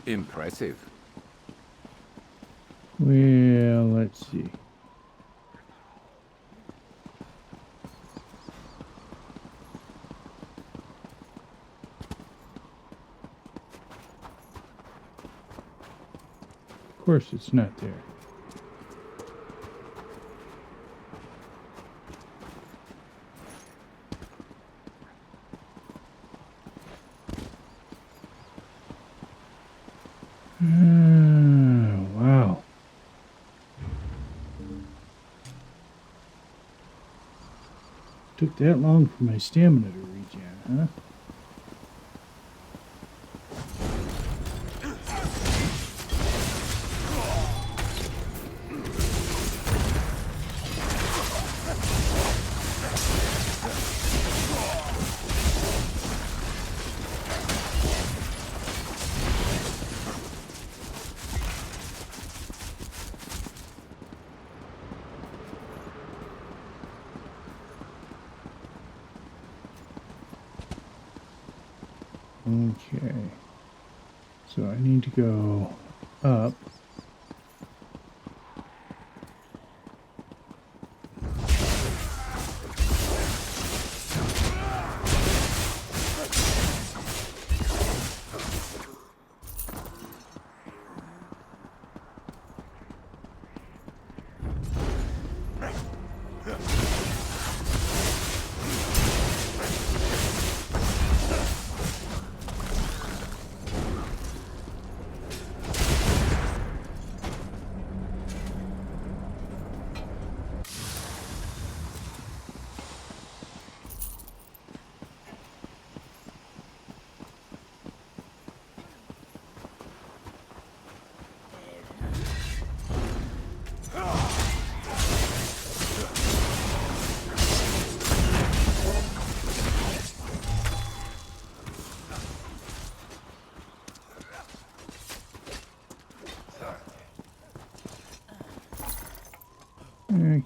Impressive. Well, let's see. Of course, it's not there. Wow. Took that long for my stamina to regen, huh? Okay, so I need to go up.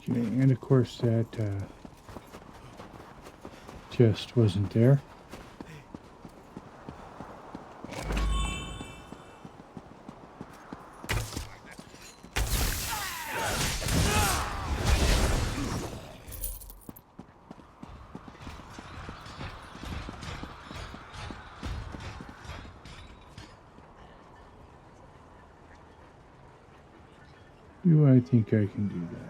Okay, and of course that chest wasn't there. Do I think I can do that?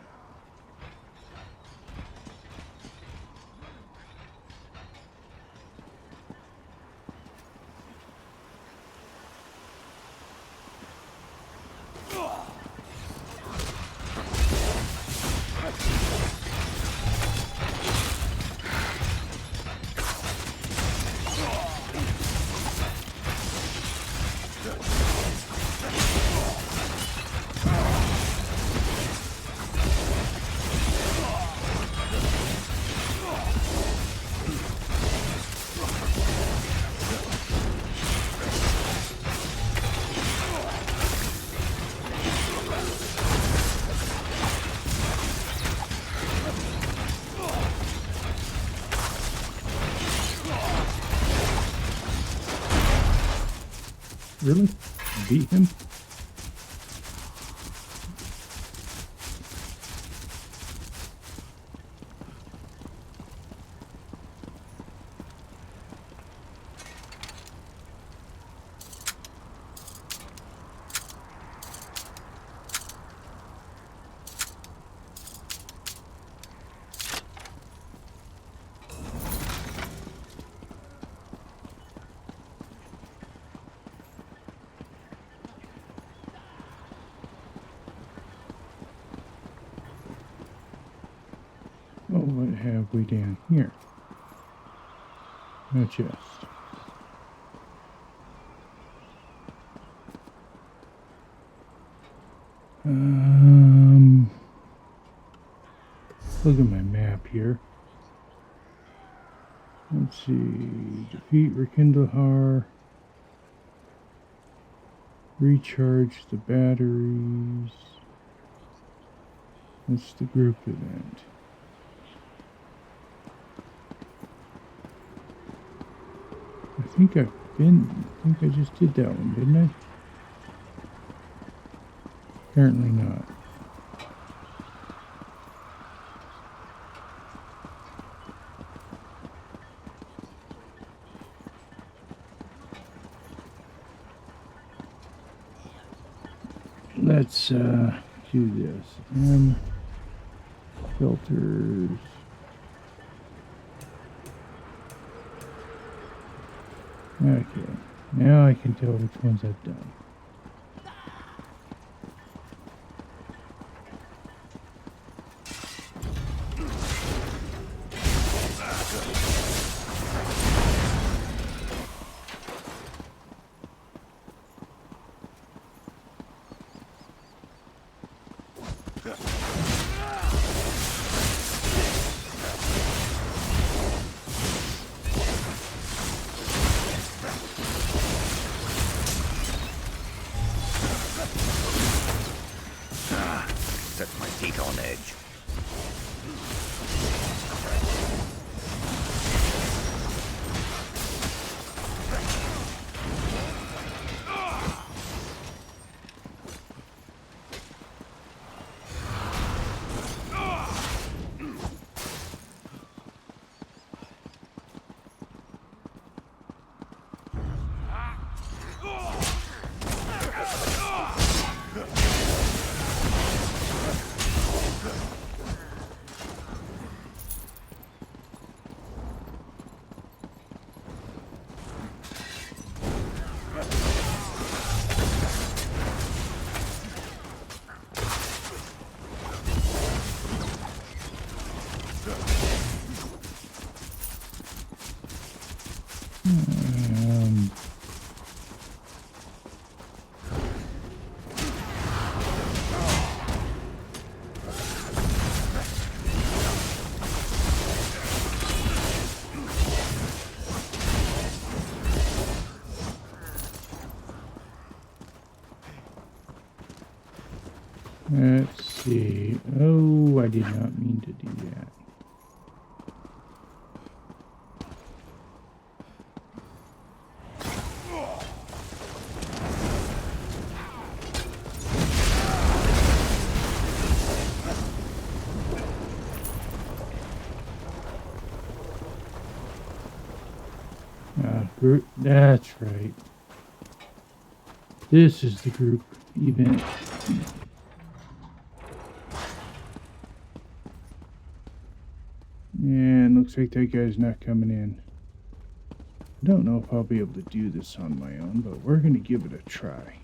Really? Beat him? Oh, what have we down here? A chest. Look at my map here. Let's see. Defeat Rkindaleft. Recharge the batteries. That's the group event. I think I just did that one, didn't I? Apparently not. Let's do this. Filters. Okay. Now I can tell which ones I've done. Sets my teeth on edge. Let's see. Oh, I did not mean to do that. Group. That's right. This is the group event. And looks like that guy's not coming in. I don't know if I'll be able to do this on my own, but we're going to give it a try.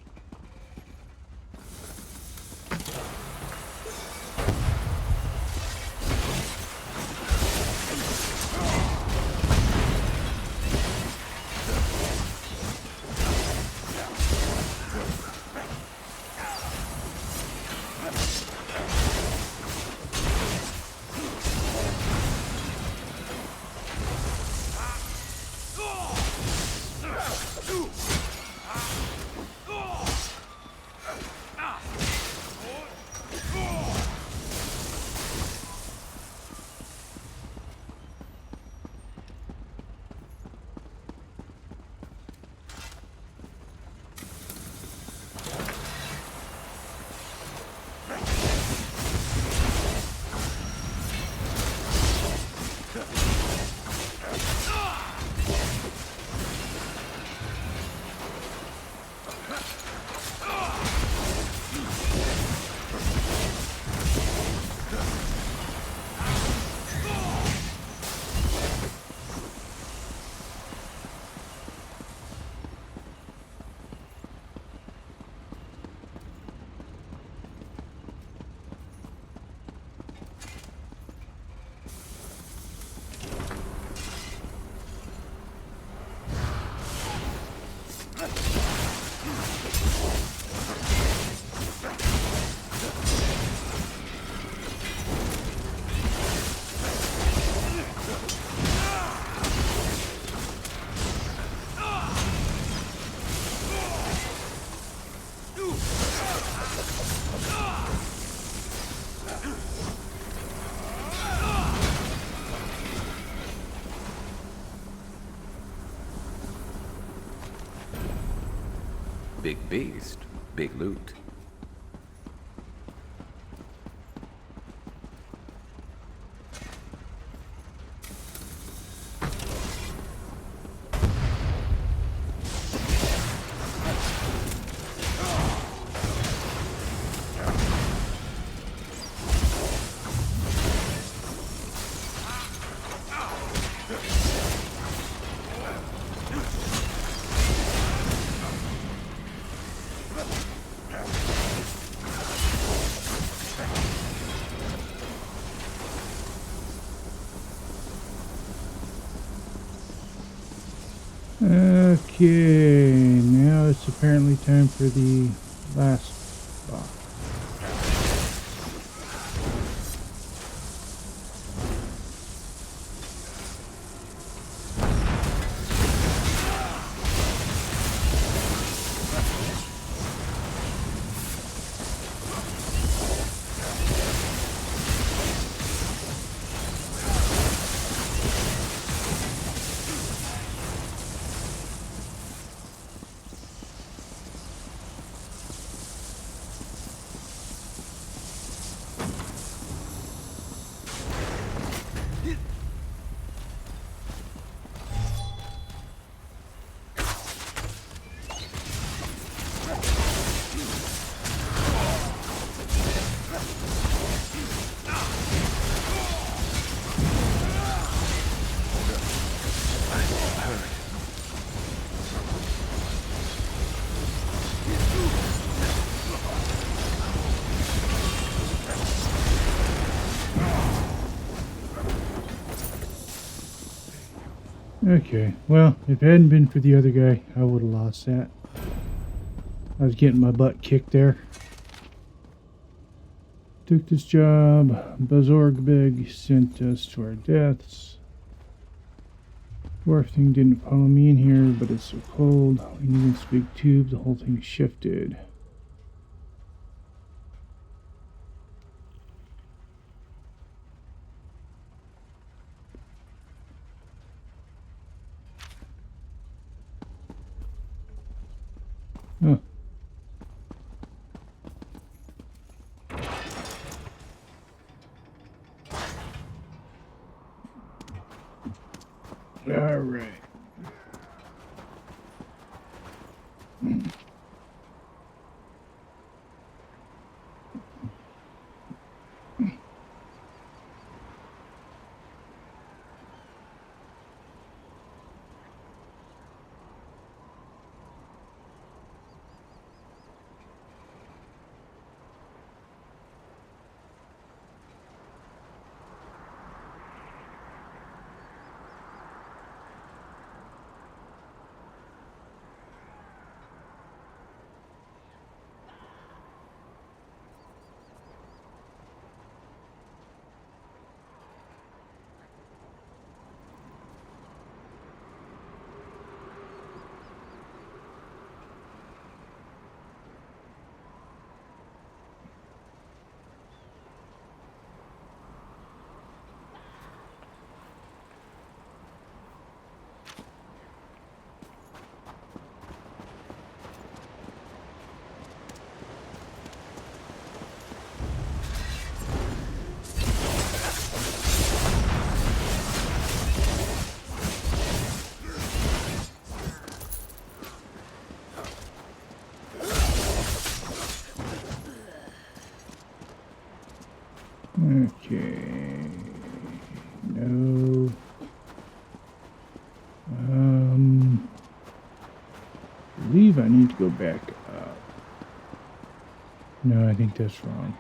Big beast, big loot. Okay, now it's apparently time for the last boss. Okay, well, if it hadn't been for the other guy, I would have lost that. I was getting my butt kicked there. Took this job. Bazorgbeg sent us to our deaths. Dwarf thing didn't follow me in here, but it's so cold. We need this big tube. The whole thing shifted. Huh. All right. Okay. No. I believe I need to go back up. No, I think that's wrong.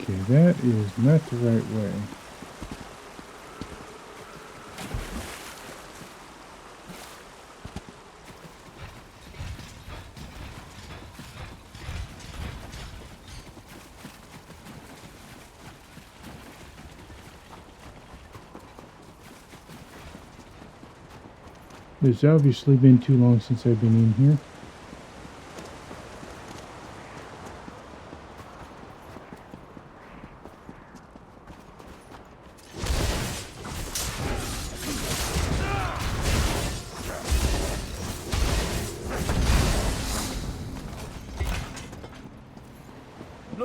Okay, that is not the right way. It's obviously been too long since I've been in here.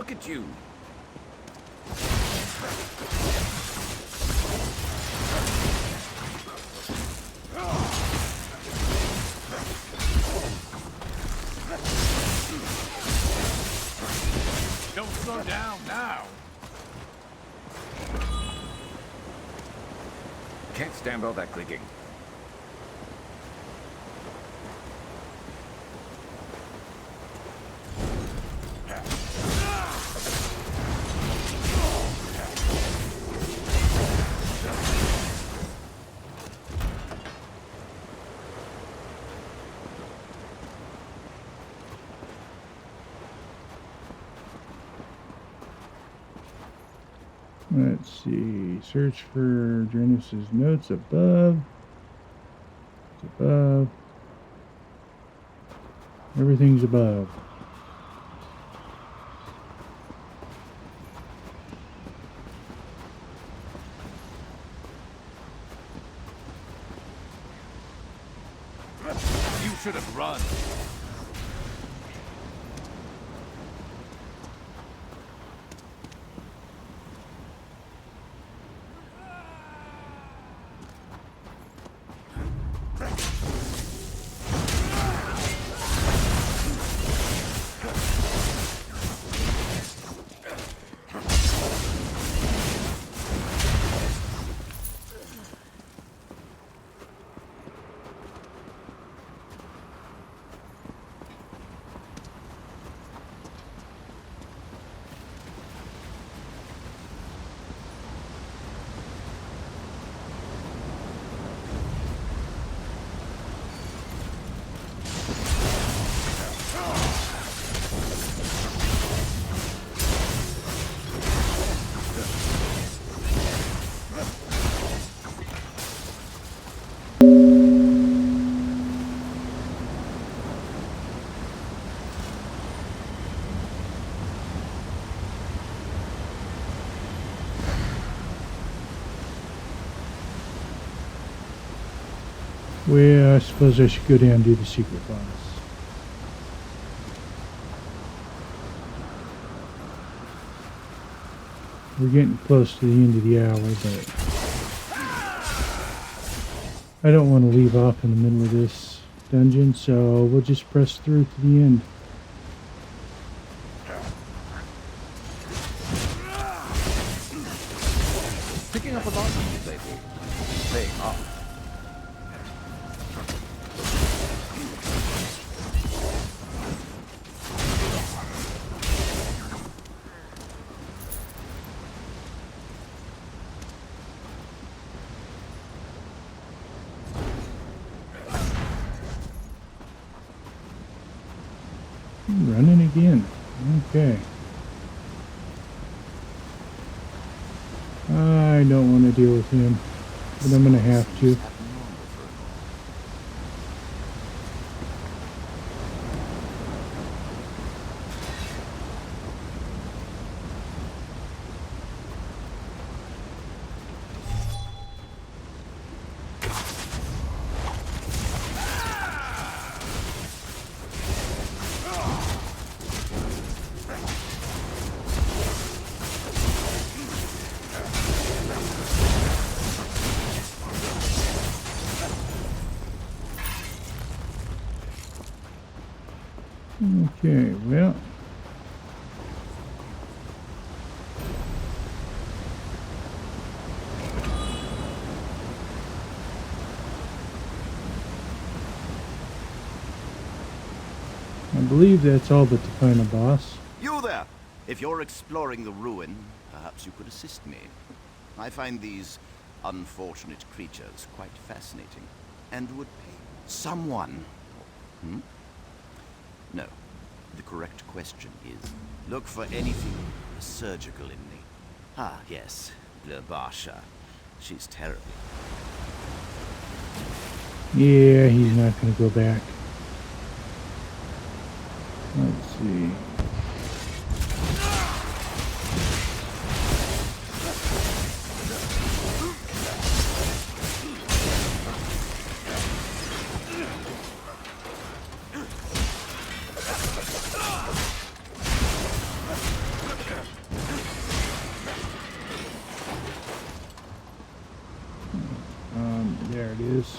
Look at you. Don't slow down now. Can't stand all that clicking. Let's see. Search for Drenus's notes above. It's above. Everything's above. You should have run. Well, I suppose I should go down and do the secret boss. We're getting close to the end of the hour, but I don't want to leave off in the middle of this dungeon, so we'll just press through to the end. Picking up a lot of these lately. Paying off. Running again. Okay. I don't want to deal with him, but I'm going to have to. Okay, well. I believe that's all but the final boss. You there! If you're exploring the ruin, perhaps you could assist me. I find these unfortunate creatures quite fascinating, and would pay someone. No. The correct question is, look for anything surgical in me. Ah, yes, Blerbasha. She's terrible. Yeah, he's not going to go back. Let's see. There it is.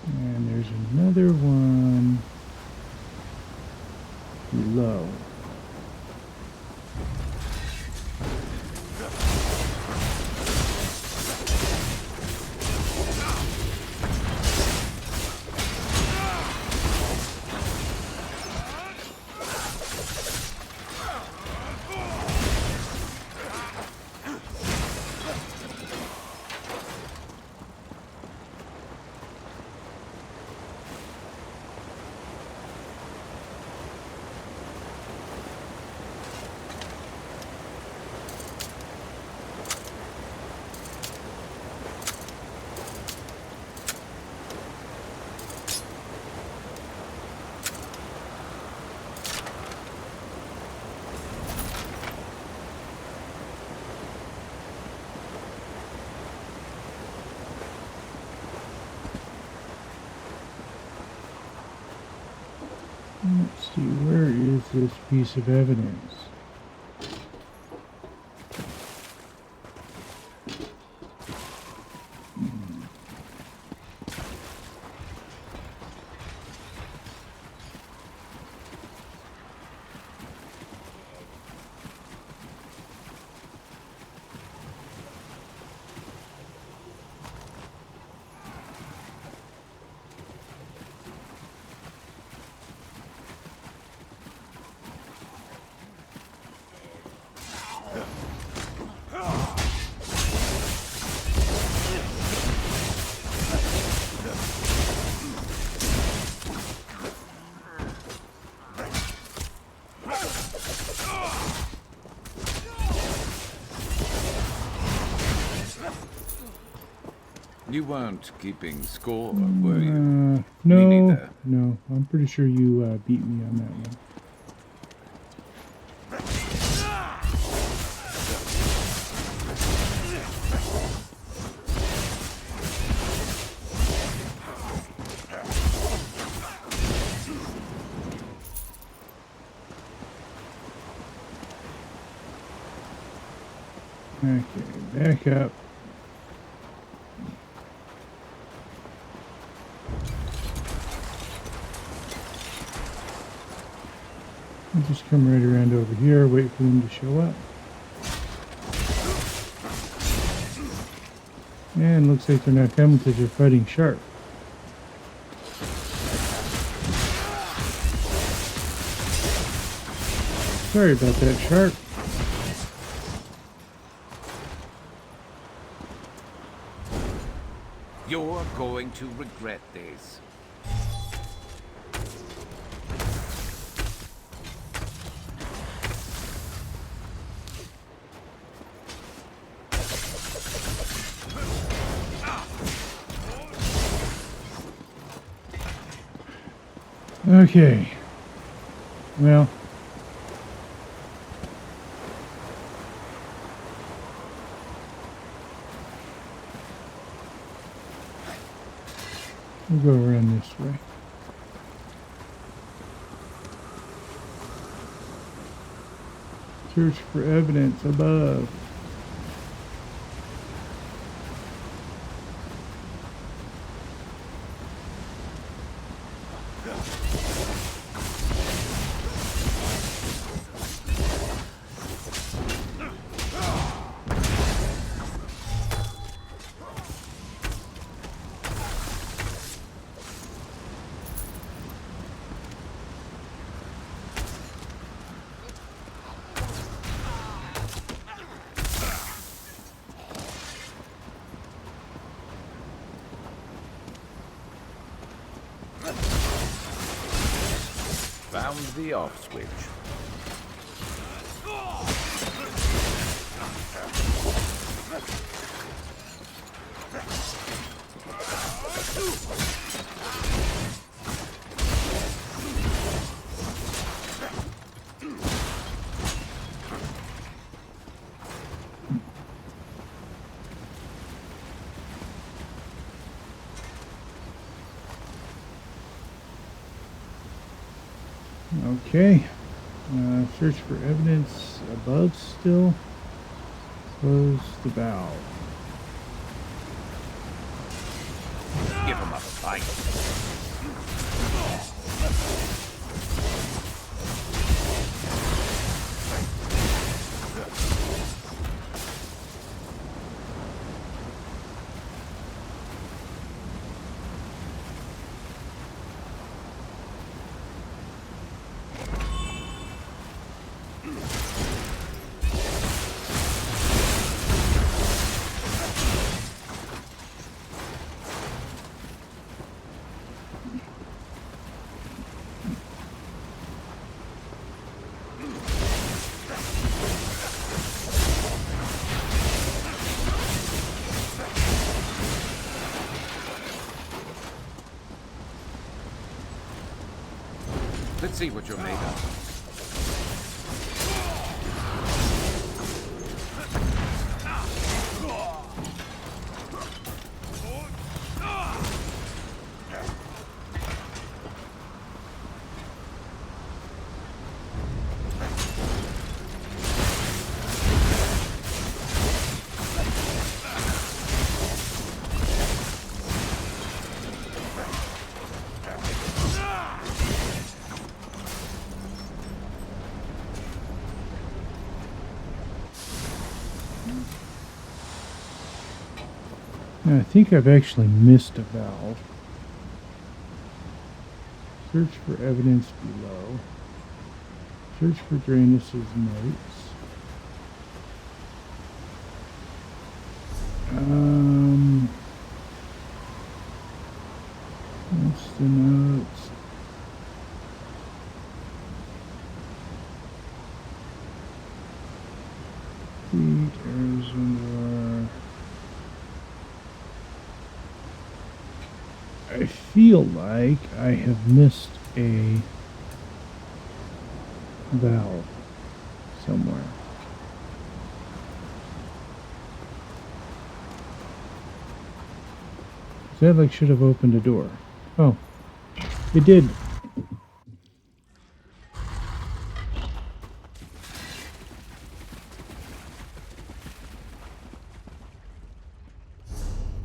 And there's another one below. Let's see, where is this piece of evidence? You weren't keeping score, were you? No, Me neither. no. I'm pretty sure you beat me on that one. Okay, back up. I'll just come right around over here, wait for them to show up. And looks like they're not coming because they're fighting sharp. Sorry about that, sharp. You're going to regret this. Okay. Well. We'll go around this way. Search for evidence above. Found the off switch. Okay. Search for evidence above still. Close the valve. Give him a fight. Let's see what you're made of. Now, I think I've actually missed a valve. Search for evidence below. Search for Drainus's notes. What's the notes? Feet, Arizona. I feel like I have missed a valve somewhere. That like should have opened a door. Oh, it did.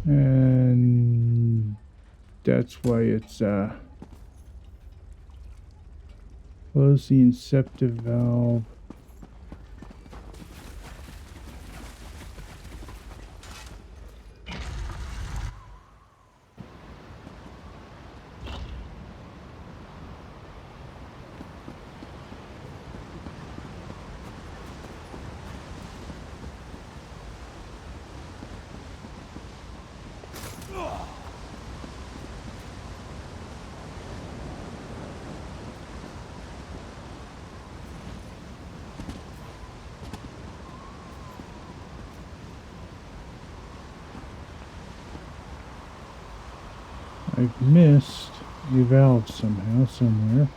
And that's why it's close the inceptive valve. I've missed a valve somehow, somewhere.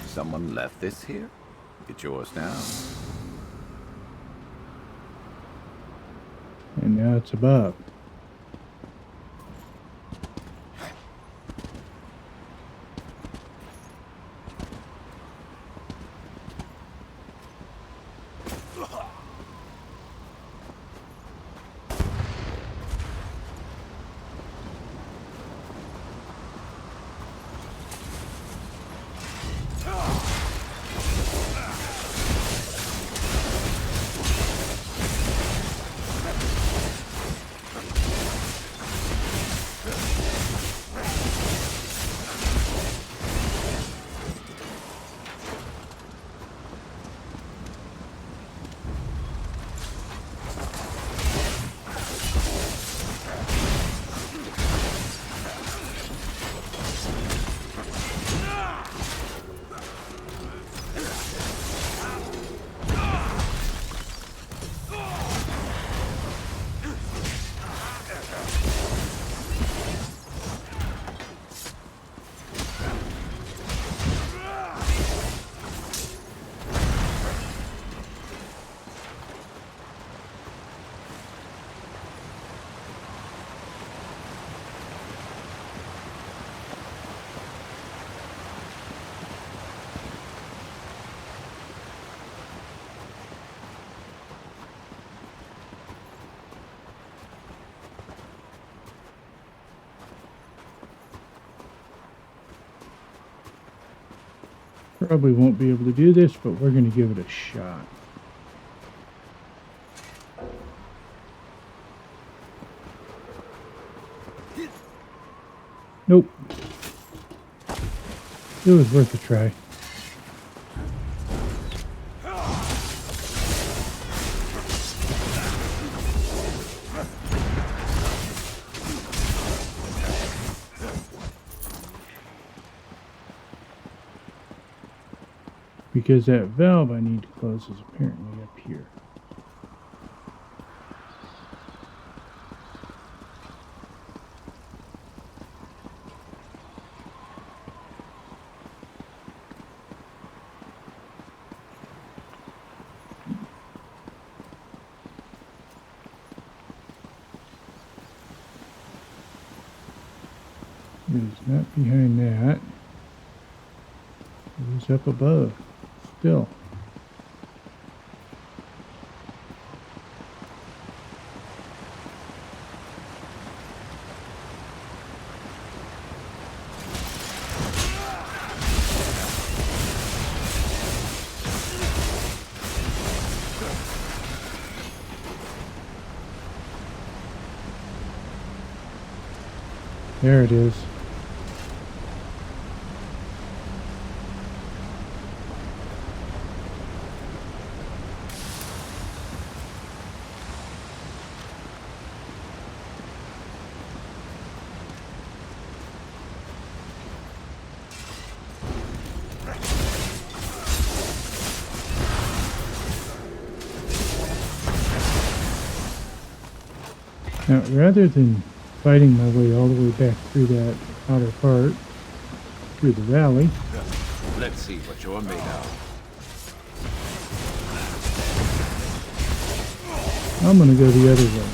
Someone left this here? It's yours now. And now it's above. Probably won't be able to do this, but we're going to give it a shot. Nope. It was worth a try. Because that valve I need to close is apparently up here. It is not behind that. It is up above. Still. There it is. Now, rather than fighting my way all the way back through that outer part, through the valley, let's see what you're made of. I'm going to go the other way.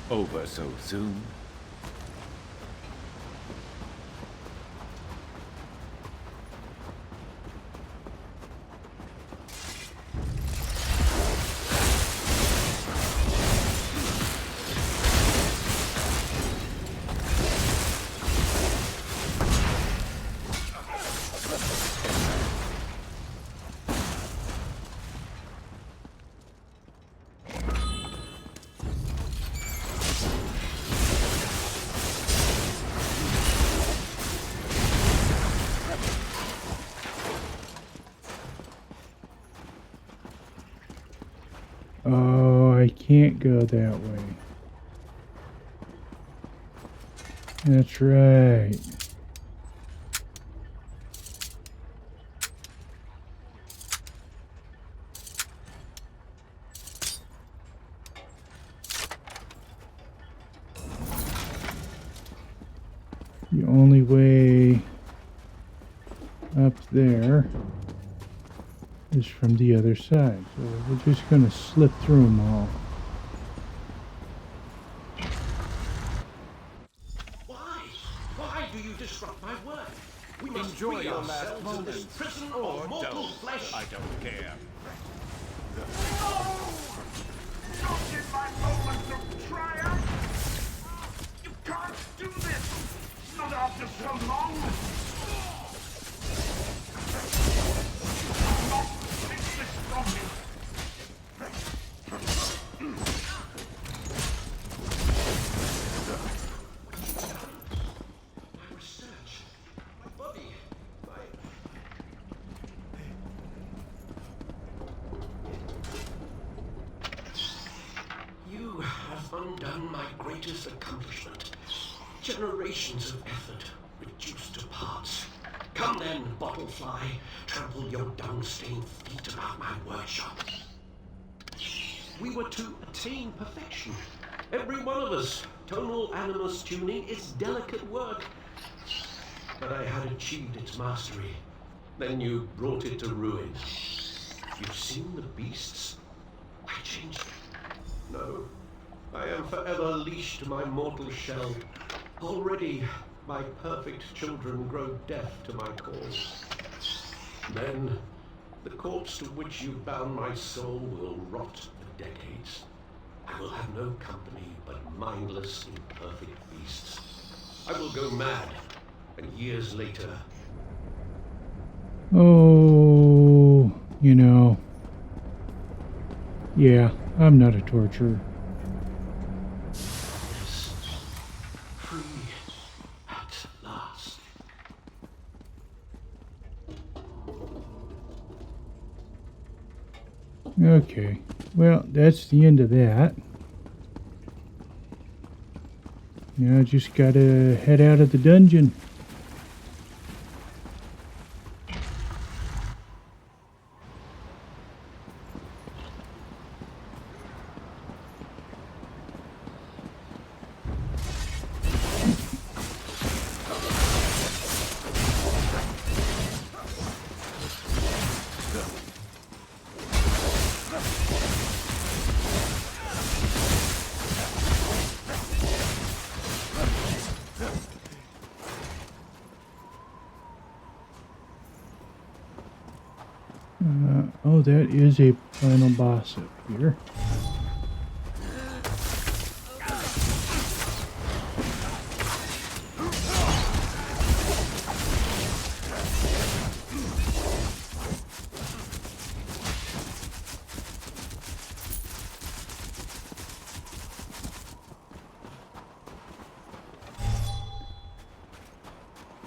Over so soon? Oh, I can't go that way. That's right. The only way up there is from the other side, so we're just going to slip through them all. Why do you disrupt my work? We must enjoy your last moments. Prison or mortal flesh. I don't care. Don't get my moments of triumph! You can't do this! Not after so long! Not take this from me! My research, my body, You have undone my greatest accomplishment. Generations of effort reduced to parts. Come then, bottlefly, trample your dung-stained feet about my workshop. We were to attain perfection. Every one of us. Tonal animus tuning is delicate work. But I had achieved its mastery. Then you brought it to ruin. You've seen the beasts? I changed them. No, I am forever leashed to my mortal shell. Already, my perfect children grow deaf to my calls. Then, The corpse to which you bound my soul will rot for decades. I will have no company but mindless, imperfect beasts. I will go mad, and years later... Oh, you know. Yeah, I'm not a torturer. Yes, free at last. Okay, well, that's the end of that. Now I just gotta head out of the dungeon. Oh, that is a final boss up here.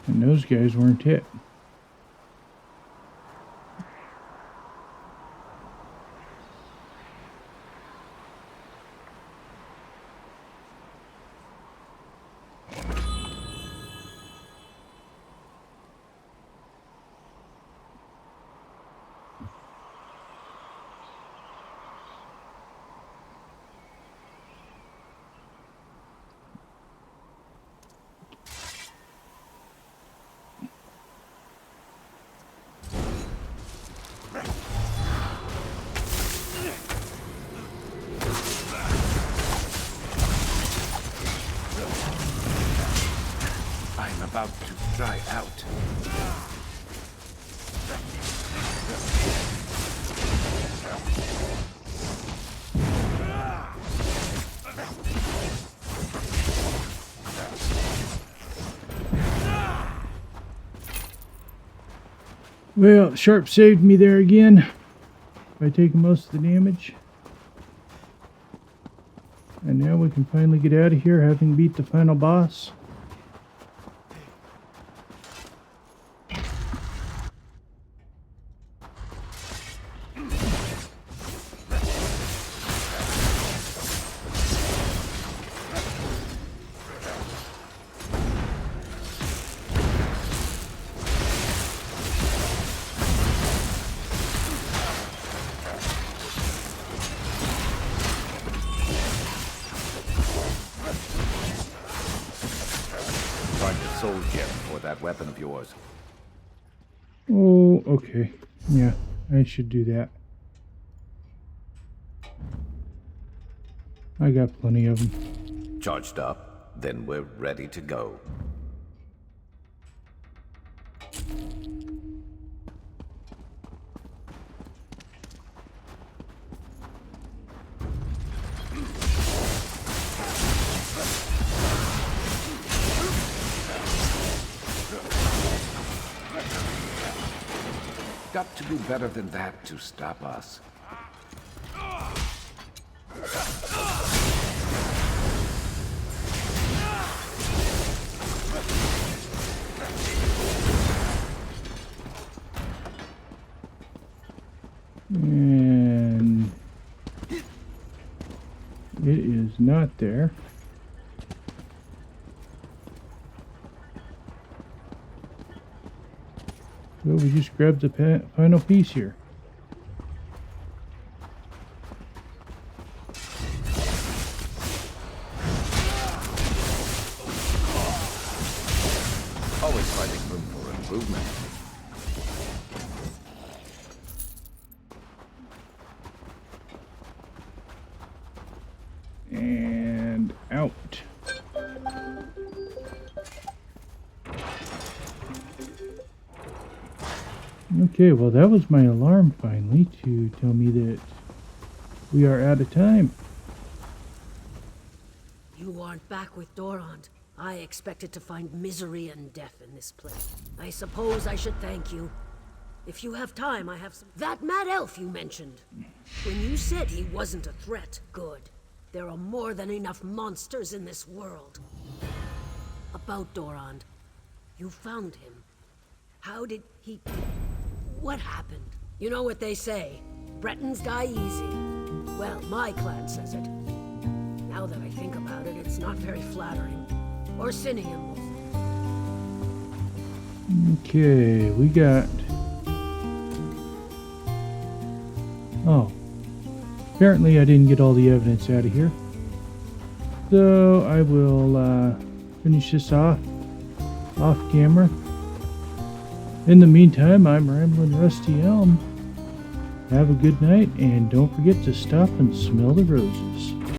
And those guys weren't hit. I'm about to dry out. Well, Sharp saved me there again by taking most of the damage. And now we can finally get out of here, having beat the final boss. Find the soul gem for that weapon of yours. Oh, okay. Yeah, I should do that. I got plenty of them. Charged up, then we're ready to go. Got to do better than that to stop us. And it is not there. So we just grabbed the final piece here. Always finding room for improvement. And out. Okay, well that was my alarm finally to tell me that we are out of time. You aren't back with Dorant. I expected to find misery and death in this place. I suppose I should thank you. If you have time, I have some... That mad elf you mentioned. When you said he wasn't a threat, good. There are more than enough monsters in this world. About Dorant. You found him. How did he... What happened? You know what they say. Bretons die easy. Well, my clan says it. Now that I think about it, it's not very flattering. Orsinium. Okay, we got... Oh. Apparently I didn't get all the evidence out of here. So I will finish this off camera. In the meantime, I'm Ramblin' Rusty Elm. Have a good night, and don't forget to stop and smell the roses.